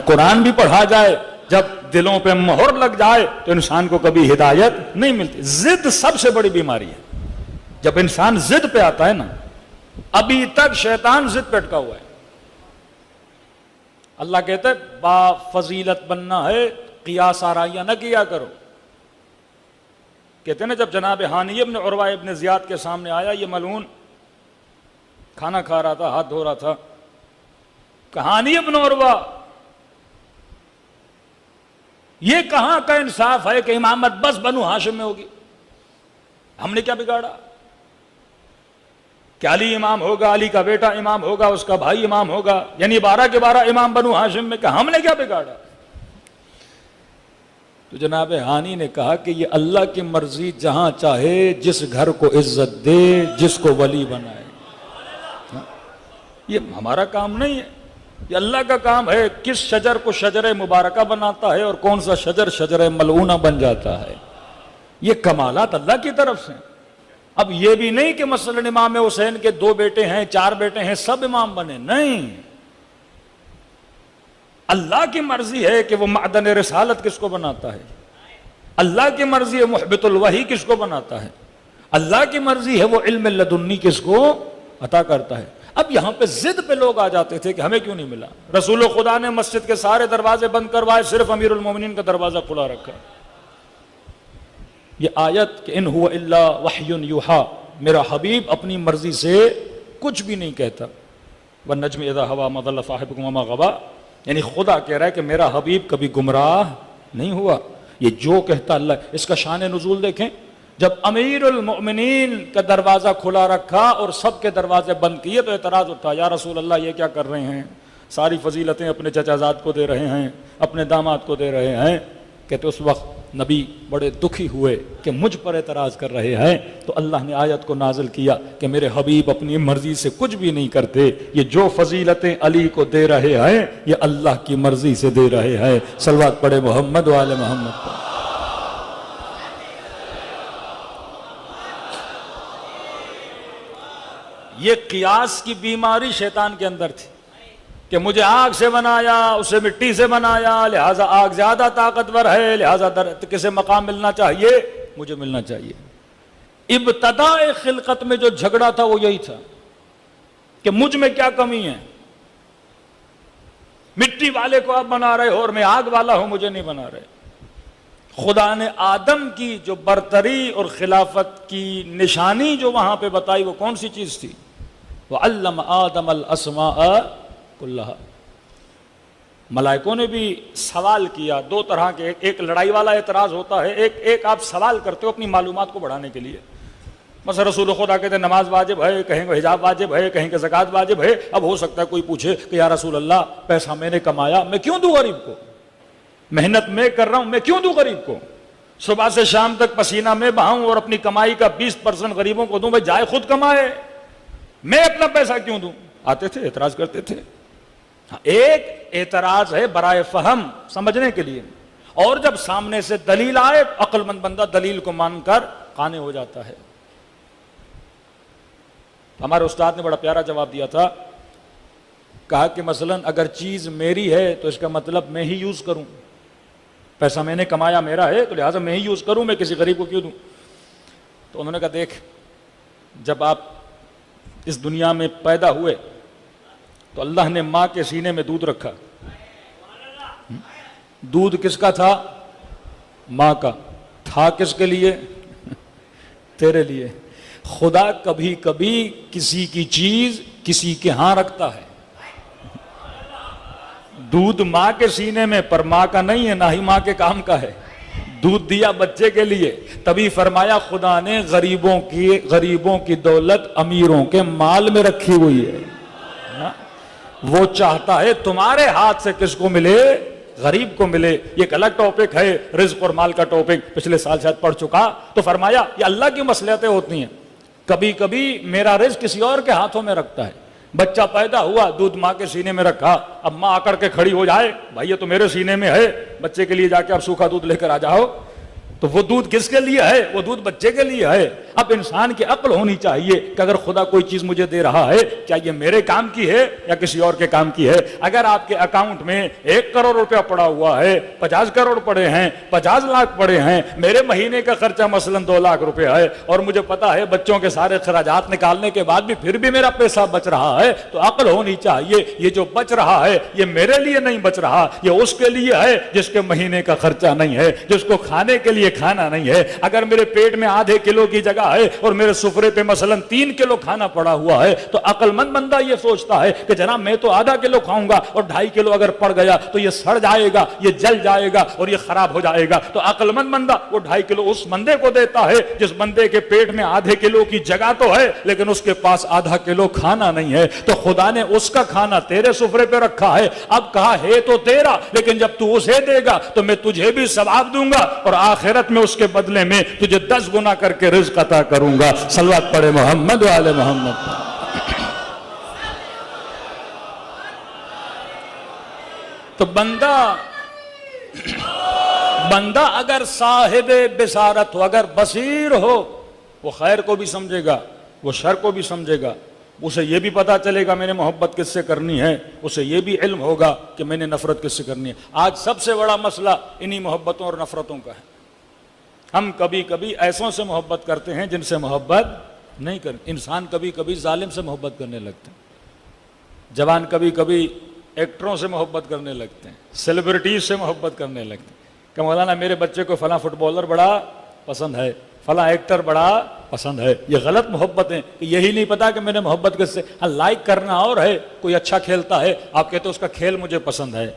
قرآن بھی پڑھا جائے، جب دلوں پہ مہر لگ جائے تو انسان کو کبھی ہدایت نہیں ملتی۔ ضد سب سے بڑی بیماری ہے۔ جب انسان ضد پہ آتا ہے نا، ابھی تک شیطان ضد پہ اٹکا ہوا ہے۔ اللہ کہتا ہے با فضیلت بننا ہے، قیاس آرائیاں نہ کیا کرو۔ کہتے ہیں نا جب جناب ہانی ابن عروہ ابن زیاد کے سامنے آیا، یہ ملعون کھانا کھا رہا تھا، ہاتھ دھو رہا تھا، کہانی ابن عروہ یہ کہاں کا انصاف ہے کہ امامت بس بنو ہاشم میں ہوگی؟ ہم نے کیا بگاڑا کہ علی امام ہوگا، علی کا بیٹا امام ہوگا، اس کا بھائی امام ہوگا، یعنی 12 کے 12 امام بنو ہاشم میں، کہ ہم نے کیا بگاڑا؟ تو جناب ہانی نے کہا کہ یہ اللہ کی مرضی، جہاں چاہے جس گھر کو عزت دے، جس کو ولی بنائے۔ یہ ہمارا کام نہیں ہے، یہ اللہ کا کام ہے۔ کس شجر کو شجر مبارکہ بناتا ہے اور کون سا شجر شجر ملعونہ بن جاتا ہے، یہ کمالات اللہ کی طرف سے۔ اب یہ بھی نہیں کہ مثلا امام حسین کے 2 بیٹے ہیں، 4 بیٹے ہیں، سب امام بنے، نہیں۔ اللہ کی مرضی ہے کہ وہ معدن رسالت کس کو بناتا ہے، اللہ کی مرضی ہے محبت الوحی کس کو بناتا ہے، اللہ کی مرضی ہے وہ علم لدنی کس کو عطا کرتا ہے۔ اب یہاں پہ ضد پہ لوگ آ جاتے تھے کہ ہمیں کیوں نہیں ملا۔ رسول خدا نے مسجد کے سارے دروازے بند کروائے، صرف امیر المومنین کا دروازہ کھلا رکھا۔ یہ آیت کہ ان هو الا وحی یوحی، میرا حبیب اپنی مرضی سے کچھ بھی نہیں کہتا۔ والنجم اذا هوى ما ضل صاحبكم وما غوى، یعنی خدا کہہ رہا ہے کہ میرا حبیب کبھی گمراہ نہیں ہوا، یہ جو کہتا اللہ۔ اس کا شان نزول دیکھیں، جب امیر المؤمنین کا دروازہ کھلا رکھا اور سب کے دروازے بند کیے تو اعتراض اٹھا، یا رسول اللہ یہ کیا کر رہے ہیں، ساری فضیلتیں اپنے چچا زاد کو دے رہے ہیں، اپنے داماد کو دے رہے ہیں۔ کہتے اس وقت نبی بڑے دکھی ہوئے کہ مجھ پر اعتراض کر رہے ہیں، تو اللہ نے آیت کو نازل کیا کہ میرے حبیب اپنی مرضی سے کچھ بھی نہیں کرتے، یہ جو فضیلتیں علی کو دے رہے ہیں یہ اللہ کی مرضی سے دے رہے ہیں۔ صلوات پڑھے محمد وآل محمد پر۔ یہ قیاس کی بیماری شیطان کے اندر تھی کہ مجھے آگ سے بنایا، اسے مٹی سے بنایا، لہٰذا آگ زیادہ طاقتور ہے، لہٰذا کسے مقام ملنا چاہیے، مجھے ملنا چاہیے۔ ابتداء خلقت میں جو جھگڑا تھا وہ یہی تھا کہ مجھ میں کیا کمی ہے، مٹی والے کو آپ بنا رہے ہو اور میں آگ والا ہوں، مجھے نہیں بنا رہے۔ خدا نے آدم کی جو برتری اور خلافت کی نشانی جو وہاں پہ بتائی وہ کون سی چیز تھی؟ وَعَلَّمَ آدَمَ الْأَسْمَاءَ كُلَّهَا۔ ملائکوں نے بھی سوال کیا، دو طرح کے، ایک لڑائی والا اعتراض ہوتا ہے، ایک آپ سوال کرتے ہو اپنی معلومات کو بڑھانے کے لیے۔ مثلا رسول خدا کہتے ہیں نماز واجب ہے، کہیں کہ حجاب واجب ہے، کہیں کہ زکوٰۃ واجب ہے۔ اب ہو سکتا ہے کوئی پوچھے کہ یا رسول اللہ پیسہ میں نے کمایا، میں کیوں دوں غریب کو؟ محنت میں کر رہا ہوں، میں کیوں دوں غریب کو؟ صبح سے شام تک پسینہ میں بہاؤں اور اپنی کمائی کا 20% غریبوں کو دوں، بھائی جائے خود کمائے، میں اپنا پیسہ کیوں دوں؟ آتے تھے، اعتراض کرتے تھے۔ ایک اعتراض ہے برائے فہم، سمجھنے کے لیے، اور جب سامنے سے دلیل آئے عقل مند بندہ دلیل کو مان کر قانع ہو جاتا ہے۔ ہمارے استاد نے بڑا پیارا جواب دیا تھا، کہا کہ مثلا اگر چیز میری ہے تو اس کا مطلب میں ہی یوز کروں، پیسہ میں نے کمایا میرا ہے تو لہٰذا میں ہی یوز کروں، میں کسی غریب کو کیوں دوں؟ تو انہوں نے کہا دیکھ، جب آپ اس دنیا میں پیدا ہوئے تو اللہ نے ماں کے سینے میں دودھ رکھا، دودھ کس کا تھا؟ ماں کا تھا، کس کے لیے؟ تیرے لیے۔ خدا کبھی کبھی کسی کی چیز کسی کے ہاں رکھتا ہے، دودھ ماں کے سینے میں، پر ماں کا نہیں ہے، نہ ہی ماں کے کام کا ہے، دودھ دیا بچے کے لیے۔ تبھی فرمایا خدا نے غریبوں کی دولت امیروں کے مال میں رکھی ہوئی ہے، وہ چاہتا ہے تمہارے ہاتھ سے کس کو ملے؟ غریب کو ملے۔ یہ ایک الگ ٹاپک ہے، رزق اور مال کا ٹاپک، پچھلے سال شاید پڑھ چکا۔ تو فرمایا یہ اللہ کی مصلحتیں ہوتی ہیں، کبھی کبھی میرا رزق کسی اور کے ہاتھوں میں رکھتا ہے۔ بچہ پیدا ہوا، دودھ ماں کے سینے میں رکھا، اب ماں آکڑ کے کھڑی ہو جائے، بھائی یہ تو میرے سینے میں ہے، بچے کے لیے جا کے اب سوکھا دودھ لے کر آ جاؤ، تو وہ دودھ کس کے لیے ہے؟ وہ دودھ بچے کے لیے ہے۔ اب انسان کی عقل ہونی چاہیے کہ اگر خدا کوئی چیز مجھے دے رہا ہے، کیا یہ میرے کام کی ہے یا کسی اور کے کام کی ہے؟ اگر آپ کے اکاؤنٹ میں 1 کروڑ روپیہ پڑا ہوا ہے، 50 کروڑ پڑے ہیں، 50 لاکھ پڑے ہیں، میرے مہینے کا خرچہ مثلا 2 لاکھ روپے ہے، اور مجھے پتا ہے بچوں کے سارے خراجات نکالنے کے بعد بھی پھر بھی میرا پیسہ بچ رہا ہے، تو عقل ہونی چاہیے یہ جو بچ رہا ہے یہ میرے لیے نہیں بچ رہا، یہ اس کے لیے ہے جس کے مہینے کا خرچہ نہیں ہے، جس کو کھانے کے لیے کھانا نہیں ہے۔ اگر میرے پیٹ میں آدھے کلو کی جگہ ہے اور میرے سفرے پہ مثلا 3 کلو کھانا پڑا ہوا ہے، تو عقل مند بندہ یہ سوچتا ہے کہ جناب میں تو آدھا کلو کھاؤں گا اور 2.5 کلو اگر پڑ گیا تو یہ سڑ جائے گا، یہ جل جائے گا اور یہ خراب ہو جائے گا۔ تو عقل مند بندہ وہ 2.5 کلو اس بندے کو دیتا ہے جس بندے کے پیٹ میں آدھے کلو کی جگہ تو ہے لیکن اس کے پاس آدھا کلو کھانا نہیں ہے۔ تو خدا نے اس کا کھانا تیرے سفرے پہ رکھا ہے، اب کہا ہے تو تیرا، لیکن جب تو اسے دے گا تو میں تجھے بھی ثواب دوں گا اور آخرت میں اس کے بدلے میں تجھے 10 گنا کر کے رزق عطا کروں گا۔ صلوات پڑھے محمد وآل محمد۔ تو بندہ اگر صاحب بصارت ہو، اگر بصیر ہو، وہ خیر کو بھی سمجھے گا، وہ شر کو بھی سمجھے گا، اسے یہ بھی پتا چلے گا میں نے محبت کس سے کرنی ہے، اسے یہ بھی علم ہوگا کہ میں نے نفرت کس سے کرنی ہے۔ آج سب سے بڑا مسئلہ انہی محبتوں اور نفرتوں کا ہے۔ ہم کبھی کبھی ایسوں سے محبت کرتے ہیں جن سے محبت نہیں کرتے۔ انسان کبھی کبھی ظالم سے محبت کرنے لگتے ہیں، جوان کبھی کبھی ایکٹروں سے محبت کرنے لگتے ہیں، سیلیبریٹیز سے محبت کرنے لگتے ہیں کہ مولانا میرے بچے کو فلاں فٹ بالر بڑا پسند ہے، فلاں ایکٹر بڑا پسند ہے۔ یہ غلط محبت ہے کہ یہی نہیں پتا کہ میں نے محبت کس سے۔ ہاں لائک کرنا اور ہے، کوئی اچھا کھیلتا ہے آپ کہتے اس کا کھیل مجھے پسند ہے،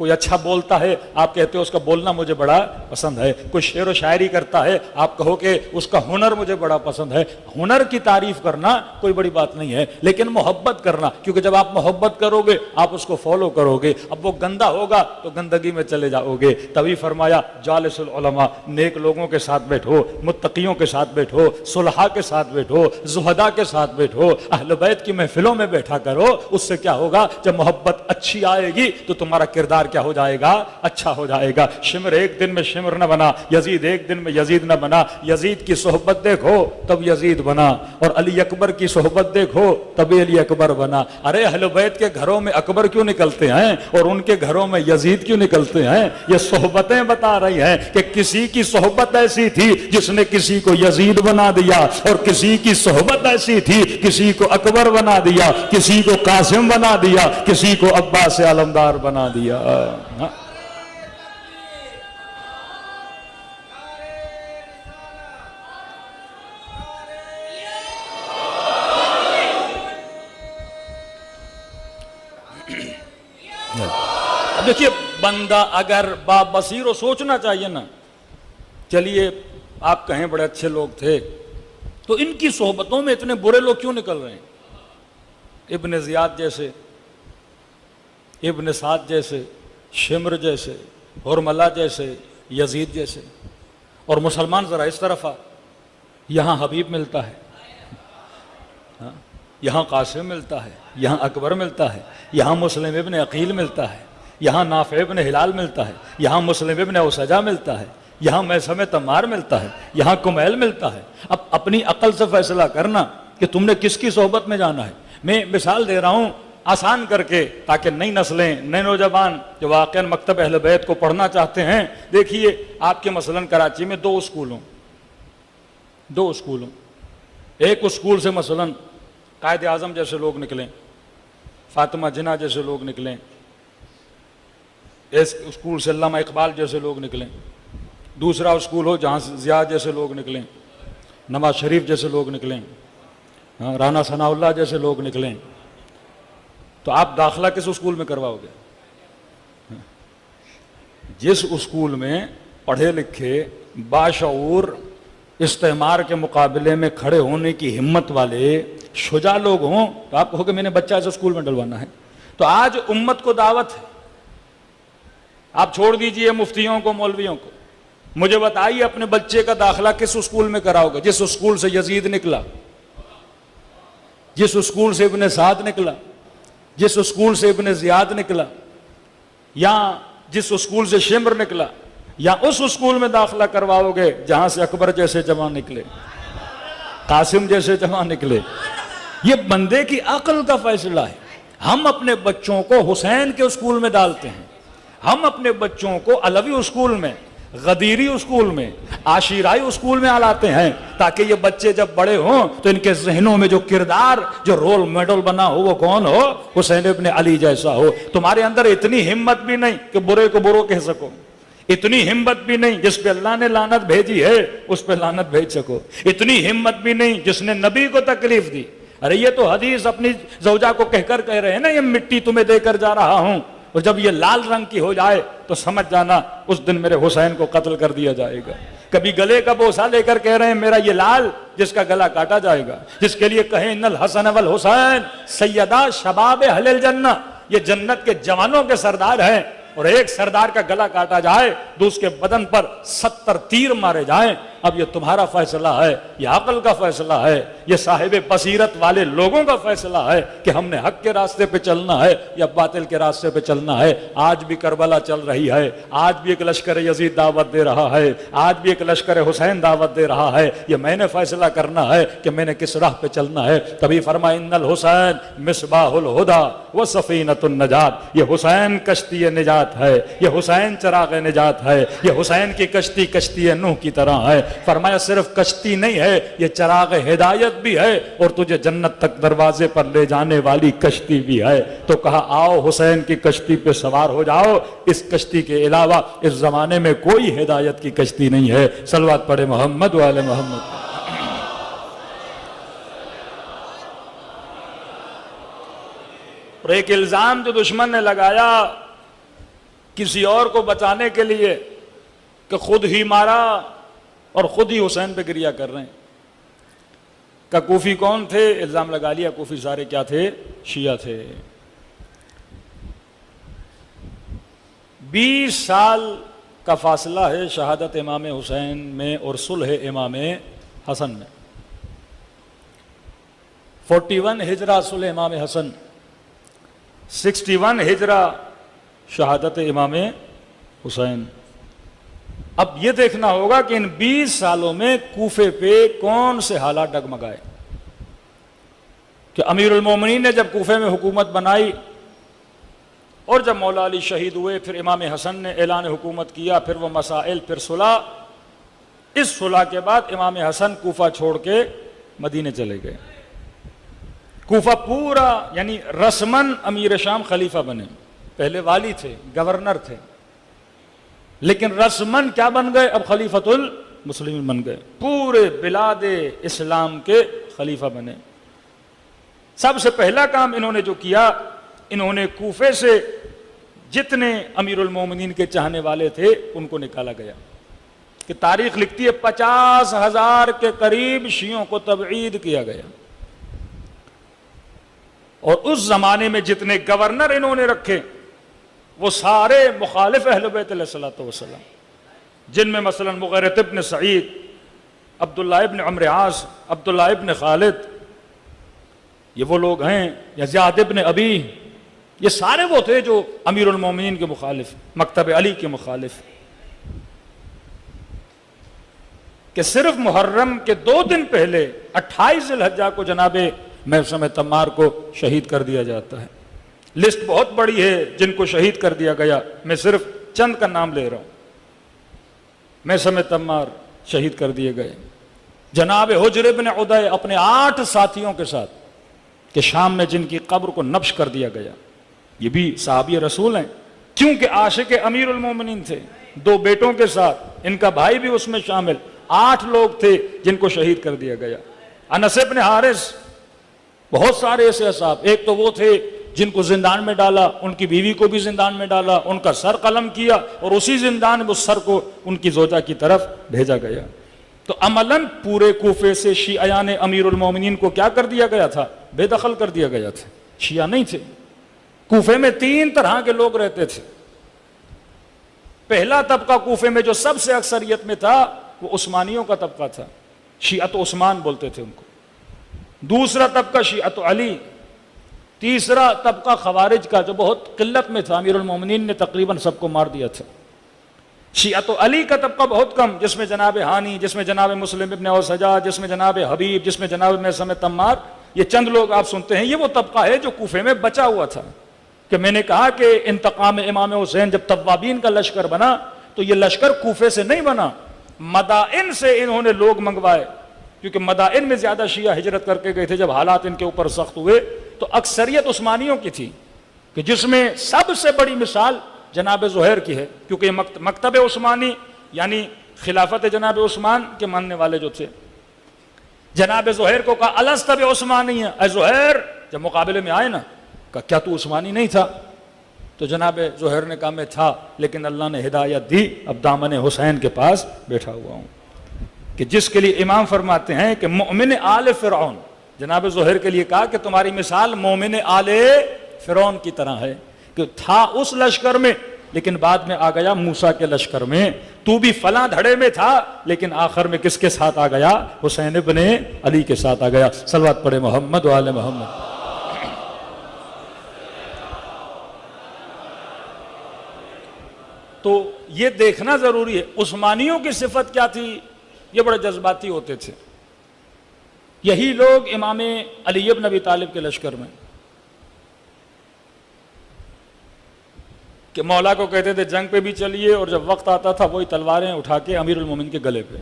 کوئی اچھا بولتا ہے آپ کہتے ہو اس کا بولنا مجھے بڑا پسند ہے، کوئی شعر و شاعری کرتا ہے آپ کہو کہ اس کا ہنر مجھے بڑا پسند ہے۔ ہنر کی تعریف کرنا کوئی بڑی بات نہیں ہے، لیکن محبت کرنا، کیونکہ جب آپ محبت کرو گے آپ اس کو فالو کرو گے، اب وہ گندا ہوگا تو گندگی میں چلے جاؤ گے۔ تبھی فرمایا جالس العلماء، نیک لوگوں کے ساتھ بیٹھو، متقیوں کے ساتھ بیٹھو، صلحاء کے ساتھ بیٹھو، زہداء کے ساتھ بیٹھو، اہل بیت کی محفلوں میں بیٹھا کرو۔ اس سے کیا ہوگا؟ جب محبت اچھی آئے گی تو تمہارا کردار کیا ہو جائے گا؟ اچھا ہو جائے گا۔ شمر ایک دن میں شمر نہ بنا، یزید ایک دن میں یزید نہ بنا۔ یزید کی صحبت دیکھو تب یزید بنا، اور علی اکبر کی صحبت دیکھو تبھی علی اکبر بنا۔ ارے اہل بیت کے گھروں میں اکبر کیوں نکلتے ہیں اور ان کے گھروں میں یزید کیوں نکلتے ہیں؟ یہ صحبتیں بتا رہی ہیں کہ کسی کی صحبت ایسی تھی جس نے کسی کو یزید بنا دیا، اور کسی کی صحبت ایسی تھی کسی کو اکبر بنا دیا، کسی کو قاسم بنا دیا، کسی کو عباس علمدار بنا دیا۔ دیکھیے بندہ اگر بابصیر و سوچنا چاہیے نا، چلیے آپ کہیں بڑے اچھے لوگ تھے تو ان کی صحبتوں میں اتنے برے لوگ کیوں نکل رہے ہیں؟ ابن زیاد جیسے، ابن سعد جیسے، شمر جیسے، حرملہ جیسے، یزید جیسے۔ اور مسلمان ذرا اس طرف آ، یہاں حبیب ملتا ہے، یہاں قاسم ملتا ہے، یہاں اکبر ملتا ہے، یہاں مسلم ابن عقیل ملتا ہے، یہاں نافع ابن ہلال ملتا ہے، یہاں مسلم ابن اسجا ملتا ہے، یہاں میثم تمار ملتا ہے، یہاں کمیل ملتا ہے۔ اب اپنی عقل سے فیصلہ کرنا کہ تم نے کس کی صحبت میں جانا ہے۔ میں مثال دے رہا ہوں آسان کر کے تاکہ نئی نسلیں، نئے نوجوان جو واقعاً مکتب اہل بیت کو پڑھنا چاہتے ہیں، دیکھیے آپ کے مثلاً کراچی میں دو اسکول ہوں، ایک اسکول سے مثلاً قائد اعظم جیسے لوگ نکلیں، فاطمہ جناح جیسے لوگ نکلیں، اس اسکول سے علامہ اقبال جیسے لوگ نکلیں۔ دوسرا اسکول ہو جہاں ضیاء جیسے لوگ نکلیں، نواز شریف جیسے لوگ نکلیں، رانا ثناء اللہ جیسے لوگ نکلیں، تو آپ داخلہ کس اسکول میں کرواؤ گے؟ جس اسکول میں پڑھے لکھے باشعور استعمار کے مقابلے میں کھڑے ہونے کی ہمت والے شجاع لوگ ہوں، تو آپ کہو کہ میں نے بچہ اس اسکول میں ڈلوانا ہے۔ تو آج امت کو دعوت ہے، آپ چھوڑ دیجئے مفتیوں کو، مولویوں کو، مجھے بتائیے اپنے بچے کا داخلہ کس اسکول میں کراؤ گے؟ جس اسکول سے یزید نکلا، جس اسکول سے ابن سعد نکلا، جس اسکول سے ابن زیاد نکلا، یا جس اسکول سے شمر نکلا، یا اس اسکول میں داخلہ کرواؤ گے جہاں سے اکبر جیسے جوان نکلے، قاسم جیسے جوان نکلے؟ یہ بندے کی عقل کا فیصلہ ہے۔ ہم اپنے بچوں کو حسین کے اسکول میں ڈالتے ہیں، ہم اپنے بچوں کو علوی اسکول میں، غدیری اسکول میں، عاشیرائی اسکول میں لاتے ہیں تاکہ یہ بچے جب بڑے ہوں تو ان کے ذہنوں میں جو کردار، جو رول ماڈل بنا ہو وہ کون ہو؟ حسین ابن علی جیسا ہو۔ تمہارے اندر اتنی ہمت بھی نہیں کہ برے کو برو کہہ سکو، اتنی ہمت بھی نہیں جس پہ اللہ نے لعنت بھیجی ہے اس پہ لعنت بھیج سکو، اتنی ہمت بھی نہیں جس نے نبی کو تکلیف دی۔ ارے یہ تو حدیث اپنی زوجہ کو کہہ رہے ہیں نا، یہ مٹی تمہیں دے کر جا رہا ہوں، اور جب یہ لال رنگ کی ہو جائے تو سمجھ جانا اس دن میرے حسین کو قتل کر دیا جائے گا۔ کبھی گلے کا بوسہ لے کر کہہ رہے ہیں میرا یہ لال، جس کا گلا کاٹا جائے گا، جس کے لیے کہیں ان الحسن والحسین سیدہ شباب اہل الجنہ، یہ جنت کے جوانوں کے سردار ہیں، اور ایک سردار کا گلا کاٹا جائے تو اس کے بدن پر 70 تیر مارے جائیں۔ اب یہ تمہارا فیصلہ ہے، یہ عقل کا فیصلہ ہے، یہ صاحب بصیرت والے لوگوں کا فیصلہ ہے کہ ہم نے حق کے راستے پہ چلنا ہے یا باطل کے راستے پہ چلنا ہے۔ آج بھی کربلا چل رہی ہے، آج بھی ایک لشکر یزید دعوت دے رہا ہے، آج بھی ایک لشکر حسین دعوت دے رہا ہے۔ یہ میں نے فیصلہ کرنا ہے کہ میں نے کس راہ پہ چلنا ہے۔ تبھی فرمایا ان الحسین مصباح الہدی و سفینۃ النجات، یہ حسین کشتی نجات ہے، یہ حسین چراغ نجات ہے، یہ حسین کی کشتی کشتی نوح کی طرح ہے۔ فرمایا صرف کشتی نہیں ہے، یہ چراغ ہدایت بھی ہے اور تجھے جنت تک دروازے پر لے جانے والی کشتی بھی ہے۔ تو کہا آؤ حسین کی کشتی پہ سوار ہو جاؤ، اس کشتی کے علاوہ اس زمانے میں کوئی ہدایت کی کشتی نہیں ہے۔ صلوات پڑھے محمد و آل محمد۔ اور ایک الزام جو دشمن نے لگایا کسی اور کو بچانے کے لیے کہ خود ہی مارا اور خود ہی حسین پہ گریہ کر رہے ہیں. کہ کوفی کون تھے؟ الزام لگا لیا کوفی سارے کیا تھے؟ شیعہ تھے. 20 سال کا فاصلہ ہے شہادت امام حسین میں اور صلح امام حسن میں. 41 ہجرہ صلح امام حسن، 61 ہجرہ شہادت امام حسین. اب یہ دیکھنا ہوگا کہ ان 20 سالوں میں کوفے پہ کون سے حالات ڈگمگائے. کہ امیر المومنین نے جب کوفے میں حکومت بنائی اور جب مولا علی شہید ہوئے، پھر امام حسن نے اعلان حکومت کیا، پھر وہ مسائل، پھر صلح. اس صلح کے بعد امام حسن کوفہ چھوڑ کے مدینے چلے گئے. کوفہ پورا یعنی رسماً امیر شام خلیفہ بنے، پہلے والی تھے، گورنر تھے، لیکن رسماً کیا بن گئے؟ اب خلیفۃ المسلمین بن گئے، پورے بلاد اسلام کے خلیفہ بنے. سب سے پہلا کام انہوں نے جو کیا، انہوں نے کوفے سے جتنے امیر المومنین کے چاہنے والے تھے ان کو نکالا گیا. کہ تاریخ لکھتی ہے 50,000 کے قریب شیعوں کو تبعید کیا گیا. اور اس زمانے میں جتنے گورنر انہوں نے رکھے وہ سارے مخالف اہل بیت علیہ الصلوۃ والسلام، جن میں مثلا مغیرۃ ابن سعید، عبداللہ ابن عمرو عاص، عبداللہ ابن خالد، یہ وہ لوگ ہیں، یا زیاد ابن ابی، یہ سارے وہ تھے جو امیر المومنین کے مخالف، مکتب علی کے مخالف. کہ صرف محرم کے 2 دن پہلے 28 ذی الحجہ کو جناب محسن تمار کو شہید کر دیا جاتا ہے. لسٹ بہت بڑی ہے جن کو شہید کر دیا گیا، میں صرف چند کا نام لے رہا ہوں. محسن تمار شہید کر دیے گئے. جناب حجر ابن عدی اپنے 8 ساتھیوں کے ساتھ کہ شام میں جن کی قبر کو نبش کر دیا گیا. یہ بھی صحابی رسول ہیں کیونکہ عاشق امیر المومنین تھے. 2 بیٹوں کے ساتھ ان کا بھائی بھی اس میں شامل. 8 لوگ تھے جن کو شہید کر دیا گیا. انس ابن حارث، بہت سارے ایسے اصحاب. ایک تو وہ تھے جن کو زندان میں ڈالا، ان کی بیوی کو بھی زندان میں ڈالا، ان کا سر قلم کیا اور اسی زندان میں اس سر کو ان کی زوجہ کی طرف بھیجا گیا. تو عملاً پورے کوفے سے شیعیان امیر المومنین کو کیا کر دیا گیا تھا؟ بے دخل کر دیا گیا تھا. شیعہ نہیں تھے. کوفے میں 3 طرح کے لوگ رہتے تھے. پہلا طبقہ کوفے میں جو سب سے اکثریت میں تھا وہ عثمانیوں کا طبقہ تھا، شیعت عثمان بولتے تھے ان کو. دوسرا طبقہ شیعت علی. تیسرا طبقہ خوارج کا جو بہت قلت میں تھا، امیر المومنین نے تقریباً سب کو مار دیا تھا. شیعت علی کا طبقہ بہت کم، جس میں جناب ہانی، جس میں جناب مسلم ابن اوس حجاج، جس میں جناب حبیب، جس میں جناب محسن تمار، یہ چند لوگ آپ سنتے ہیں. یہ وہ طبقہ ہے جو کوفے میں بچا ہوا تھا. کہ میں نے کہا کہ انتقام امام حسین جب توابین کا لشکر بنا تو یہ لشکر کوفے سے نہیں بنا، مدائن سے انہوں نے لوگ منگوائے. کیونکہ مدائن میں زیادہ شیعہ ہجرت کر کے گئے تھے. جب حالات ان کے اوپر سخت ہوئے تو اکثریت عثمانیوں کی تھی، کہ جس میں سب سے بڑی مثال جناب زہیر کی ہے. کیونکہ یہ مکتب عثمانی یعنی خلافت جناب عثمان کے ماننے والے جو تھے. جناب زہیر کو کہا الست بعثمانی ہے، اے زہیر، جب مقابلے میں آئے نا کہا کیا تو عثمانی نہیں تھا؟ تو جناب زہیر نے کہا میں تھا، لیکن اللہ نے ہدایت دی، اب دامن حسین کے پاس بیٹھا ہوا ہوں. کہ جس کے لیے امام فرماتے ہیں کہ مومن آل فرعون، جناب زہیر کے لیے کہا کہ تمہاری مثال مومن آل فرعون کی طرح ہے، کہ تھا اس لشکر میں لیکن بعد میں آ گیا موسیٰ کے لشکر میں. تو بھی فلاں دھڑے میں تھا لیکن آخر میں کس کے ساتھ آ گیا؟ حسین ابن علی کے ساتھ آ گیا. صلوات پڑھے محمد و آل محمد. تو یہ دیکھنا ضروری ہے عثمانیوں کی صفت کیا تھی. یہ بڑے جذباتی ہوتے تھے. یہی لوگ امام علی ابن ابی طالب کے لشکر میں کہ مولا کو کہتے تھے جنگ پہ بھی چلیے، اور جب وقت آتا تھا وہی تلواریں اٹھا کے امیر المومنین کے گلے پہ.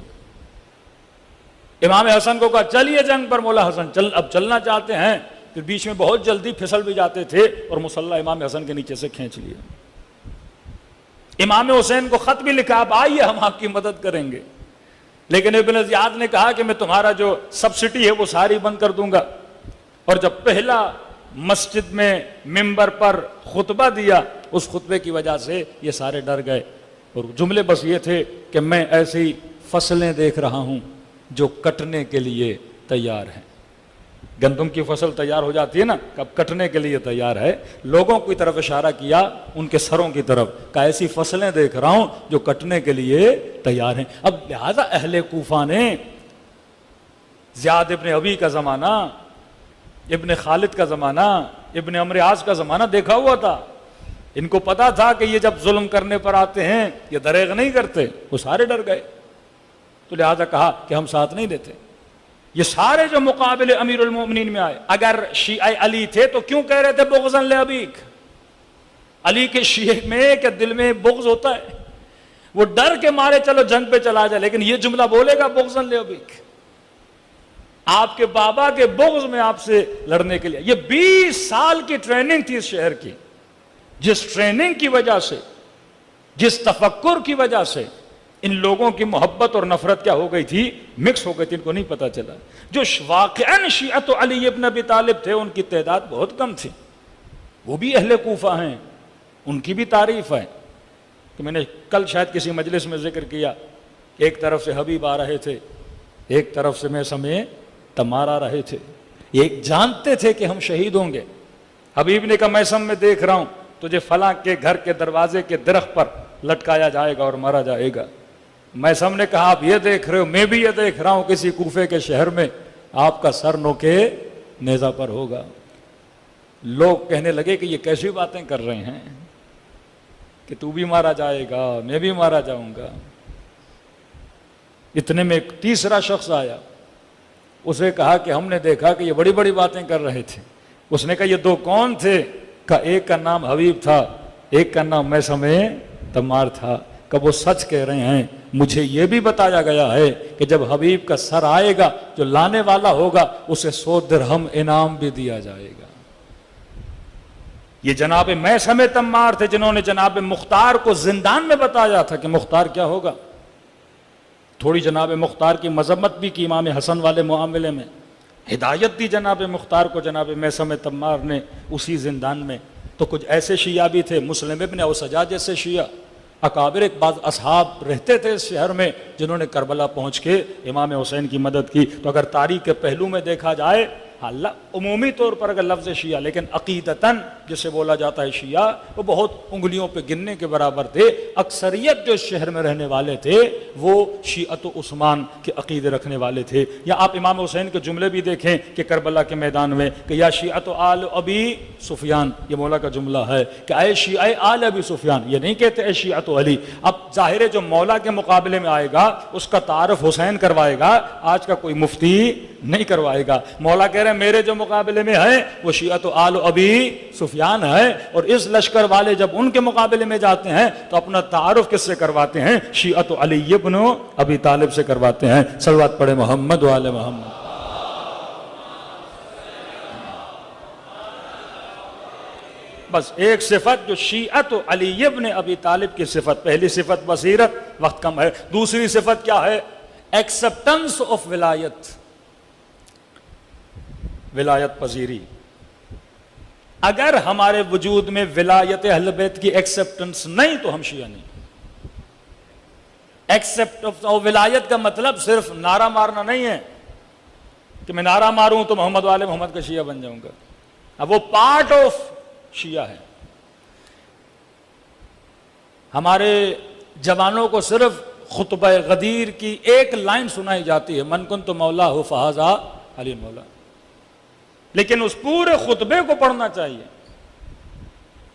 امام حسن کو کہا چلیے جنگ پر. مولا حسن اب چلنا چاہتے ہیں، پھر بیچ میں بہت جلدی پھسل بھی جاتے تھے اور مسلح امام حسن کے نیچے سے کھینچ لیے. امام حسین کو خط بھی لکھا اب آئیے ہم آپ کی مدد کریں گے، لیکن ابن زیاد نے کہا کہ میں تمہارا جو سبسڈی ہے وہ ساری بند کر دوں گا. اور جب پہلا مسجد میں منبر پر خطبہ دیا اس خطبے کی وجہ سے یہ سارے ڈر گئے، اور جملے بس یہ تھے کہ میں ایسی فصلیں دیکھ رہا ہوں جو کٹنے کے لیے تیار ہیں۔ گندم کی فصل تیار ہو جاتی ہے نا، کب کٹنے کے لیے تیار ہے، لوگوں کی طرف اشارہ کیا، ان کے سروں کی طرف، کہ ایسی فصلیں دیکھ رہا ہوں جو کٹنے کے لیے تیار ہیں۔ اب لہذا اہل کوفہ نے زیاد ابن ابی کا زمانہ، ابن خالد کا زمانہ، ابن عمرو عاص کا زمانہ دیکھا ہوا تھا، ان کو پتا تھا کہ یہ جب ظلم کرنے پر آتے ہیں یہ دریغ نہیں کرتے، وہ سارے ڈر گئے، تو لہذا کہا کہ ہم ساتھ نہیں دیتے۔ یہ سارے جو مقابلے امیر المومنین میں آئے، اگر شیعہ علی تھے تو کیوں کہہ رہے تھے بغضاً لابیک؟ علی کے شیعہ میں کہ دل میں بغض ہوتا ہے، وہ ڈر کے مارے چلو جنگ پہ چلا جائے، لیکن یہ جملہ بولے گا بغضاً لابیک، آپ کے بابا کے بغض میں آپ سے لڑنے کے لیے۔ یہ 20 سال کی ٹریننگ تھی اس شہر کی، جس ٹریننگ کی وجہ سے، جس تفکر کی وجہ سے ان لوگوں کی محبت اور نفرت کیا ہو گئی تھی، مکس ہو گئی تھی، ان کو نہیں پتا چلا۔ جو واقعاً شیعت علی ابن ابی طالب تھے ان کی تعداد بہت کم تھی، وہ بھی اہل کوفہ ہیں، ان کی بھی تعریف ہے کہ میں نے کل شاید کسی مجلس میں ذکر کیا، ایک طرف سے حبیب آ رہے تھے، ایک طرف سے میثم تمار آ رہے تھے، ایک جانتے تھے کہ ہم شہید ہوں گے۔ حبیب نے کہا میثم میں دیکھ رہا ہوں تجھے فلاں کے گھر کے دروازے کے درخت پر لٹکایا جائے گا اور مارا جائے گا۔ میثم نے کہا آپ یہ دیکھ رہے ہو، میں بھی یہ دیکھ رہا ہوں کسی کوفے کے شہر میں آپ کا سر نوکے نیزہ پر ہوگا۔ لوگ کہنے لگے کہ یہ کیسی باتیں کر رہے ہیں کہ تو بھی مارا جائے گا، میں بھی مارا جاؤں گا۔ اتنے میں ایک تیسرا شخص آیا، اسے کہا کہ ہم نے دیکھا کہ یہ بڑی بڑی باتیں کر رہے تھے۔ اس نے کہا یہ دو کون تھے؟ کہ ایک کا نام حبیب تھا، ایک کا نام میثم تمار تھا۔ کہ وہ سچ کہہ رہے ہیں، مجھے یہ بھی بتایا گیا ہے کہ جب حبیب کا سر آئے گا جو لانے والا ہوگا اسے 100 درہم انعام بھی دیا جائے گا۔ یہ جناب میثم تمار تھے جنہوں نے جناب مختار کو زندان میں بتایا تھا کہ مختار کیا ہوگا۔ تھوڑی جناب مختار کی مذمت بھی کی امام حسن والے معاملے میں، ہدایت دی جناب مختار کو جناب میثم تمار نے اسی زندان میں۔ تو کچھ ایسے شیعہ بھی تھے، مسلم ابن اوسجا جیسے شیعہ، اکابر ایک بعض اصحاب رہتے تھے اس شہر میں جنہوں نے کربلا پہنچ کے امام حسین کی مدد کی۔ تو اگر تاریخ کے پہلو میں دیکھا جائے، اللہ عمومی طور پر اگر لفظ شیعہ، لیکن عقیدتاً جسے بولا جاتا ہے شیعہ، وہ بہت انگلیوں پہ گننے کے برابر تھے۔ اکثریت جو اس شہر میں رہنے والے تھے وہ شیعت و عثمان کے عقیدے رکھنے والے تھے۔ یا آپ امام حسین کے جملے بھی دیکھیں کہ کربلا کے میدان میں کہ یا شیعت آل ابی سفیان، یہ مولا کا جملہ ہے کہ اے شیعہ آل ابی سفیان، یہ نہیں کہتے اے شیعت علی۔ اب ظاہر ہے جو مولا کے مقابلے میں آئے گا اس کا تعارف حسین کروائے گا، آج کا کوئی مفتی نہیں کروائے گا۔ مولا کہہ رہے ہیں میرے جو مقابلے میں ہے وہ شیعت آل ابی سفیان ہے، اور اس لشکر والے جب ان کے مقابلے میں جاتے ہیں تو اپنا تعارف کس سے کرواتے ہیں؟ شیعت علی ابن ابی طالب سے کرواتے ہیں۔ صلوات پڑھے محمد و آل محمد۔ بس ایک صفت جو شیعت علی ابن ابی طالب کی صفت، پہلی صفت بصیرت، وقت کم ہے۔ دوسری صفت کیا ہے؟ ایکسپٹنس آف ولایت، ولایت پذیری۔ اگر ہمارے وجود میں ولایت اہل بیت کی ایکسپٹنس نہیں تو ہم شیعہ نہیں۔ ایکسپٹ ولایت کا مطلب صرف نعرہ مارنا نہیں ہے کہ میں نعرہ ماروں تو محمد والے محمد کا شیعہ بن جاؤں گا، اب وہ پارٹ آف شیعہ ہے۔ ہمارے جوانوں کو صرف خطبہ غدیر کی ایک لائن سنائی جاتی ہے، من کنت مولا ہو فہذا علی مولا، لیکن اس پورے خطبے کو پڑھنا چاہیے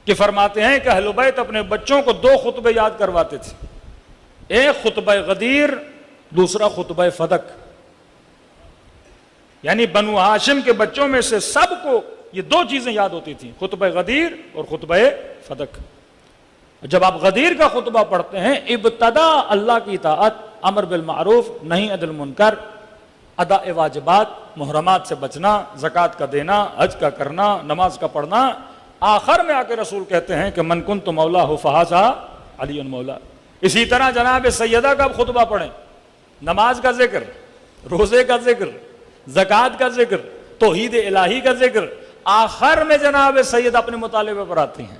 کہ فرماتے ہیں کہ اہل بیت اپنے بچوں کو 2 خطبے یاد کرواتے تھے، ایک خطبہ غدیر، دوسرا خطبہ فدق۔ یعنی بنو ہاشم کے بچوں میں سے سب کو یہ 2 چیزیں یاد ہوتی تھیں، خطبہ غدیر اور خطبہ فدق۔ جب آپ غدیر کا خطبہ پڑھتے ہیں، ابتدا اللہ کی اطاعت، امر بالمعروف نہی عن المنکر، ادا واجبات، محرمات سے بچنا، زکوٰۃ کا دینا، حج کا کرنا، نماز کا پڑھنا، آخر میں آ کے رسول کہتے ہیں کہ من کنت مولا ہو فہذا علی مولا۔ اسی طرح جناب سیدہ کا خطبہ پڑھیں، نماز کا ذکر، روزے کا ذکر، زکوٰۃ کا ذکر، توحید الہی کا ذکر، آخر میں جناب سید اپنے مطالبے پر آتی ہیں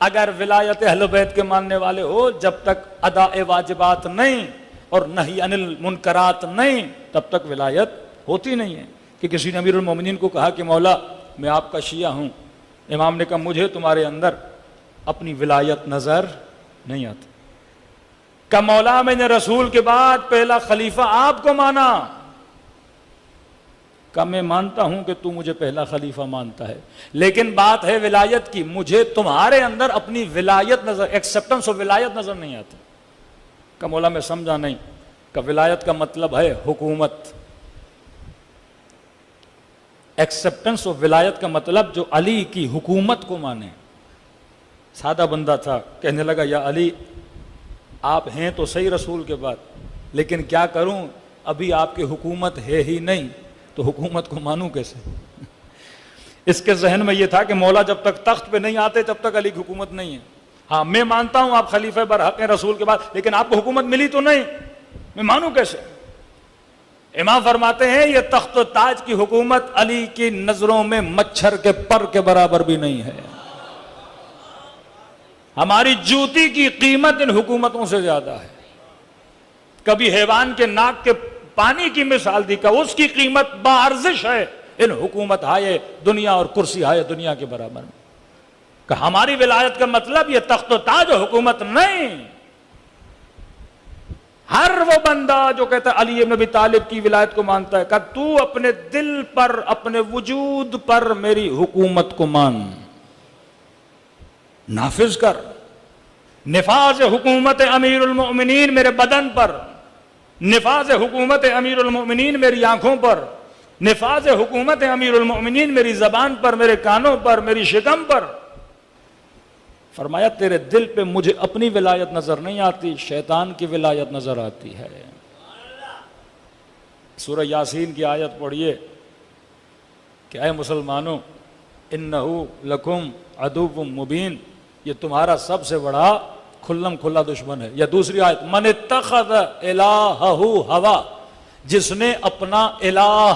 اگر ولایت اہل بیت کے ماننے والے ہو، جب تک ادا واجبات نہیں اور نہی عن المنکرات نہیں، تب تک ولایت ہوتی نہیں ہے. کہ کسی نے امیر المومنین کو کہا کہ مولا میں آپ کا شیعہ ہوں، امام نے کہا مجھے تمہارے اندر اپنی ولایت نظر نہیں آتی. کہ مولا میں نے رسول کے بعد پہلا خلیفہ آپ کو مانا. کہ میں مانتا ہوں کہ تو مجھے پہلا خلیفہ مانتا ہے، لیکن بات ہے ولایت کی، مجھے تمہارے اندر اپنی ولایت نظر، ایکسپٹنس آف ولایت نظر نہیں آتی. کہ مولا میں سمجھا نہیں. کہ ولایت کا مطلب ہے حکومت. ایکسپٹنس آف ولایت کا مطلب جو علی کی حکومت کو مانے. سادہ بندہ تھا، کہنے لگا یا علی آپ ہیں تو صحیح رسول کے بعد، لیکن کیا کروں ابھی آپ کی حکومت ہے ہی نہیں، تو حکومت کو مانوں کیسے؟ اس کے ذہن میں یہ تھا کہ مولا جب تک تخت پہ نہیں آتے جب تک علی کی حکومت نہیں ہے. ہاں میں مانتا ہوں آپ خلیفہ برحق ہیں رسول کے بعد، لیکن آپ کو حکومت ملی تو نہیں، میں مانوں کیسے؟ امام فرماتے ہیں یہ تخت و تاج کی حکومت علی کی نظروں میں مچھر کے پر کے برابر بھی نہیں ہے. ہماری جوتی کی قیمت ان حکومتوں سے زیادہ ہے. کبھی حیوان کے ناک کے پانی کی مثال دی کہ اس کی قیمت بارزش ہے ان حکومت ہائے دنیا اور کرسی ہائے دنیا کے برابر میں. کہ ہماری ولایت کا مطلب یہ تخت و تاج و حکومت نہیں. ہر وہ بندہ جو کہتا ہے علی بن ابی طالب کی ولایت کو مانتا ہے، کہ تو اپنے دل پر اپنے وجود پر میری حکومت کو مان، نافذ کر. نفاذ حکومت امیر المؤمنین میرے بدن پر، نفاذ حکومت امیر المؤمنین میری آنکھوں پر، نفاذ حکومت امیر المؤمنین میری زبان پر، میرے کانوں پر، میری شکم پر. فرمایا تیرے دل پہ مجھے اپنی ولایت نظر نہیں آتی، شیطان کی ولایت نظر آتی ہے. سورہ یاسین کی آیت پڑھیے کہ اے مسلمانوں انہو لکم عدو مبین، یہ تمہارا سب سے بڑا کھلم کھلا دشمن ہے. یا دوسری آیت من اتخذ الہہ ہوا، جس نے اپنا الہ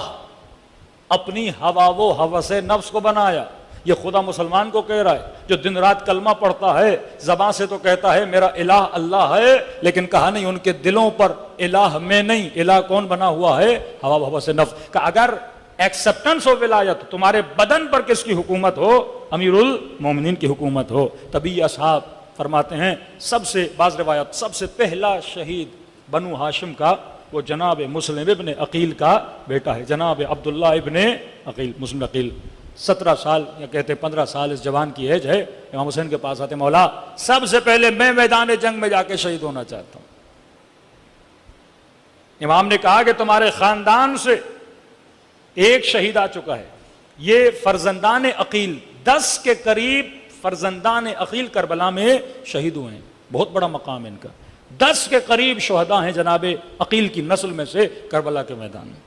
اپنی ہوا و ہوس نفس کو بنایا. یہ خدا مسلمان کو کہہ رہا ہے جو دن رات کلمہ پڑھتا ہے، زبان سے تو کہتا ہے میرا الہ اللہ ہے، لیکن کہا نہیں ان کے دلوں پر الہ میں نہیں، الہ کون بنا ہوا ہے؟ ہوا و ہوس نفس. کہ اگر ایکسپٹنس ہو ولایت تمہارے بدن پر کس کی حکومت ہو؟ امیر المومنین کی حکومت ہو. تبھی اصحاب فرماتے ہیں سب سے، بعض روایت سب سے پہلا شہید بنو ہاشم کا وہ جناب مسلم ابن عقیل کا بیٹا ہے، جناب عبداللہ ابن عقیل. مسلم عقیل 17 سال یا کہتے 15 سال اس جوان کی ایج ہے. امام حسین کے پاس آتے، مولا سب سے پہلے میں میدان جنگ میں جا کے شہید ہونا چاہتا ہوں. امام نے کہا کہ تمہارے خاندان سے ایک شہید آ چکا ہے. یہ فرزندان عقیل 10 کے قریب فرزندان عقیل کربلا میں شہید ہوئے ہیں. بہت بڑا مقام ان کا. 10 کے قریب شہداء ہیں جناب عقیل کی نسل میں سے کربلا کے میدان میں.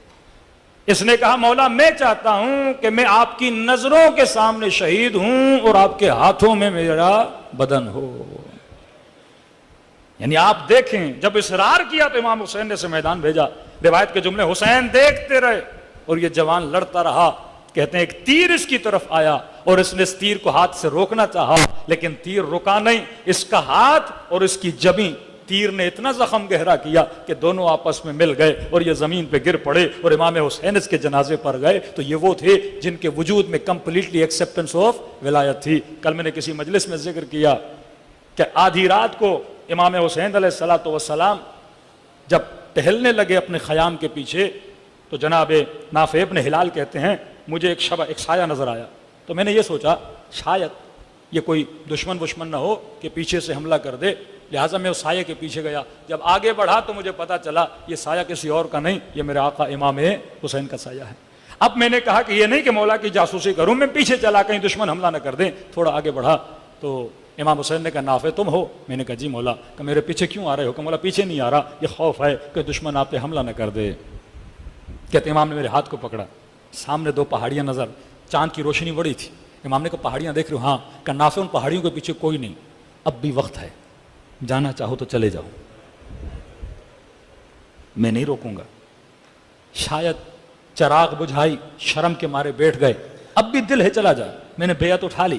اس نے کہا مولا میں چاہتا ہوں کہ میں آپ کی نظروں کے سامنے شہید ہوں اور آپ کے ہاتھوں میں میرا بدن ہو. یعنی آپ دیکھیں جب اصرار کیا تو امام حسین نے سے میدان بھیجا. روایت کے جملے حسین دیکھتے رہے اور یہ جوان لڑتا رہا. کہتے ہیں ایک تیر اس کی طرف آیا اور اس نے اس تیر کو ہاتھ سے روکنا چاہا لیکن تیر رکا نہیں. اس کا ہاتھ اور اس کی جبیں تیر نے اتنا زخم گہرا کیا کہ دونوں آپس میں مل گئے اور یہ زمین پہ گر پڑے اور امام حسین اس کے جنازے پر گئے. تو یہ وہ تھے جن کے وجود میں کمپلیٹلی ایکسپٹنس آف ولایت تھی. کل میں نے کسی مجلس میں ذکر کیا کہ آدھی رات کو امام حسین علیہ الصلوۃ والسلام جب ٹہلنے لگے اپنے خیام کے پیچھے تو جناب نافع ابن ہلال کہتے ہیں مجھے ایک سایہ نظر آیا. تو میں نے یہ سوچا شاید یہ کوئی دشمن نہ ہو کہ پیچھے سے حملہ کر دے، لہٰذا میں اس سایہ کے پیچھے گیا. جب آگے بڑھا تو مجھے پتا چلا یہ سایہ کسی اور کا نہیں، یہ میرے آقا امام حسین کا سایہ ہے. اب میں نے کہا کہ یہ نہیں کہ مولا کی جاسوسی کروں، میں پیچھے چلا کہیں دشمن حملہ نہ کر دیں. تھوڑا آگے بڑھا تو امام حسین نے کہا نافع تم ہو؟ میں نے کہا جی مولا. کہ میرے پیچھے کیوں آ رہے ہو؟ کہ مولا پیچھے نہیں آ رہا، یہ خوف ہے کہ دشمن آپ پہ حملہ نہ کر دے. کہتے امام نے میرے ہاتھ کو پکڑا. سامنے 2 پہاڑیاں نظر، چاند کی روشنی بڑی تھی. امام نے کہا پہاڑیاں دیکھ رہے ہو؟ ہاں. کہ نافع ان پہاڑیوں کے پیچھے کوئی نہیں، اب بھی وقت ہے، جانا چاہو تو چلے جاؤ، میں نہیں روکوں گا. شاید چراغ بجھائی، شرم کے مارے بیٹھ گئے، اب بھی دل ہے چلا جا. میں نے بیعت اٹھا لی.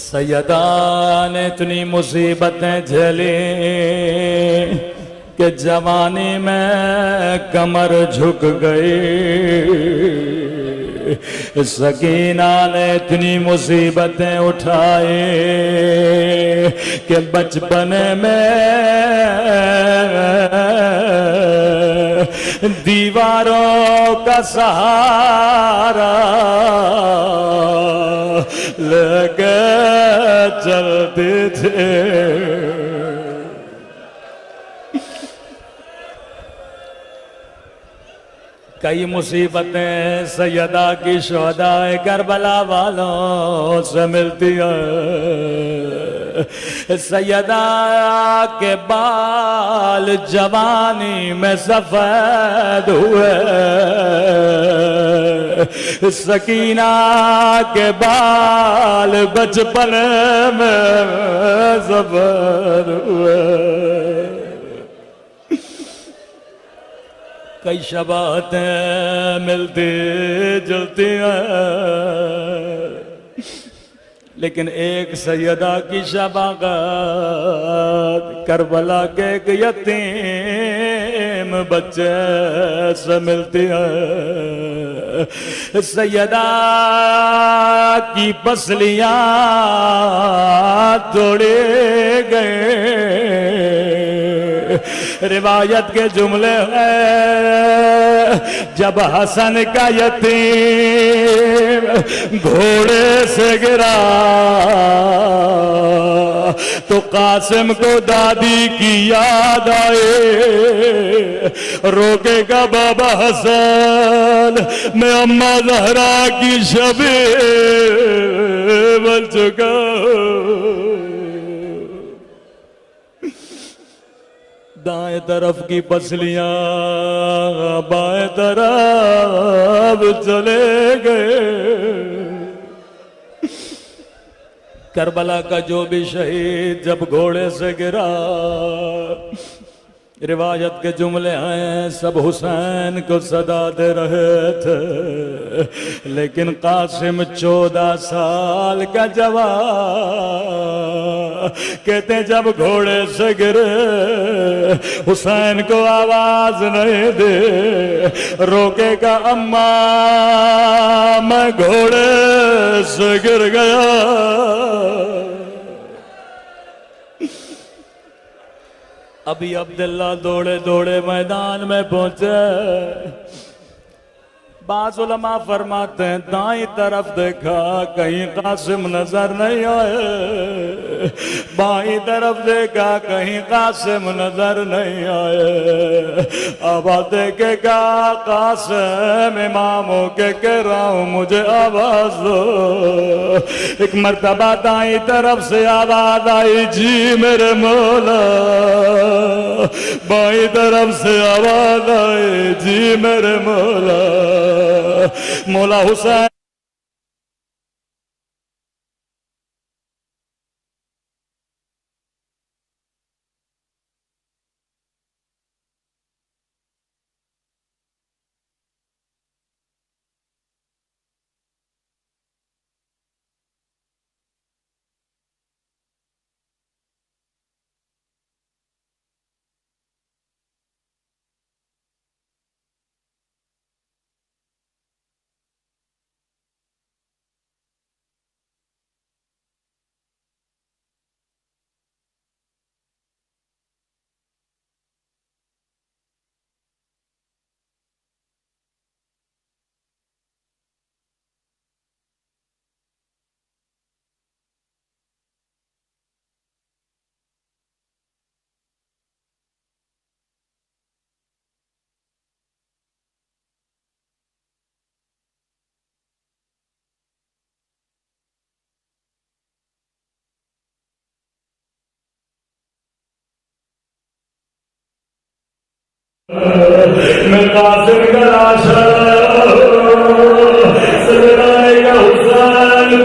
سیدہ نے اتنی مصیبتیں جھیلی کہ جوانی میں کمر جھک گئی. سکینہ نے اتنی مصیبتیں اٹھائی کہ بچپن میں دیواروں کا سہارا لے کے چلتے تھے. کئی مصیبتیں سیدہ کی شہداء کربلا والوں سے ملتی ہیں. سیدہ کے بال جوانی میں سفید ہوئے, سکینہ کے بال بچپن میں سفید ہوئے. کئی شباہتیں ملتی جلتی ہیں, لیکن ایک سیدہ کی شباہت کربلا کے ایک یتیم بچے سے ملتی ہے. سیدہ کی پسلیاں توڑی گئے. روایت کے جملے ہیں جب حسن کا یتیم گھوڑے سے گرا تو قاسم کو دادی کی یاد آئے. روکے گا بابا حسن میں اماں زہرا کی شبیہ بن چکا. دائیں طرف کی پسلیاں بائیں طرف چلے گئے. کربلا کا جو بھی شہید جب گھوڑے سے گرا, روایت کے جملے ہیں سب حسین کو صدا دے رہے تھے, لیکن قاسم 14 سال کا جوان کہتے جب گھوڑے سے گرے حسین کو آواز نہیں دے. روکے گا اماں میں گھوڑے سے گر گیا. ابھی عبداللہ دوڑے دوڑے میدان میں پہنچے. بعض علماء فرماتے ہیں دائیں طرف دیکھا کہیں قاسم نظر نہیں آئے, بائیں طرف دیکھا کہیں قاسم نظر نہیں آئے. آواز دے کے کہا قاسم اماموں کے کہہ رہا ہوں مجھے آواز دو. ایک مرتبہ دائیں طرف سے آواز آئی جی میرے مولا. بائیں طرف سے آواز آئی جی میرے مولا. مولا حسین میں قاسم کا لاشا سجدائے گا حسین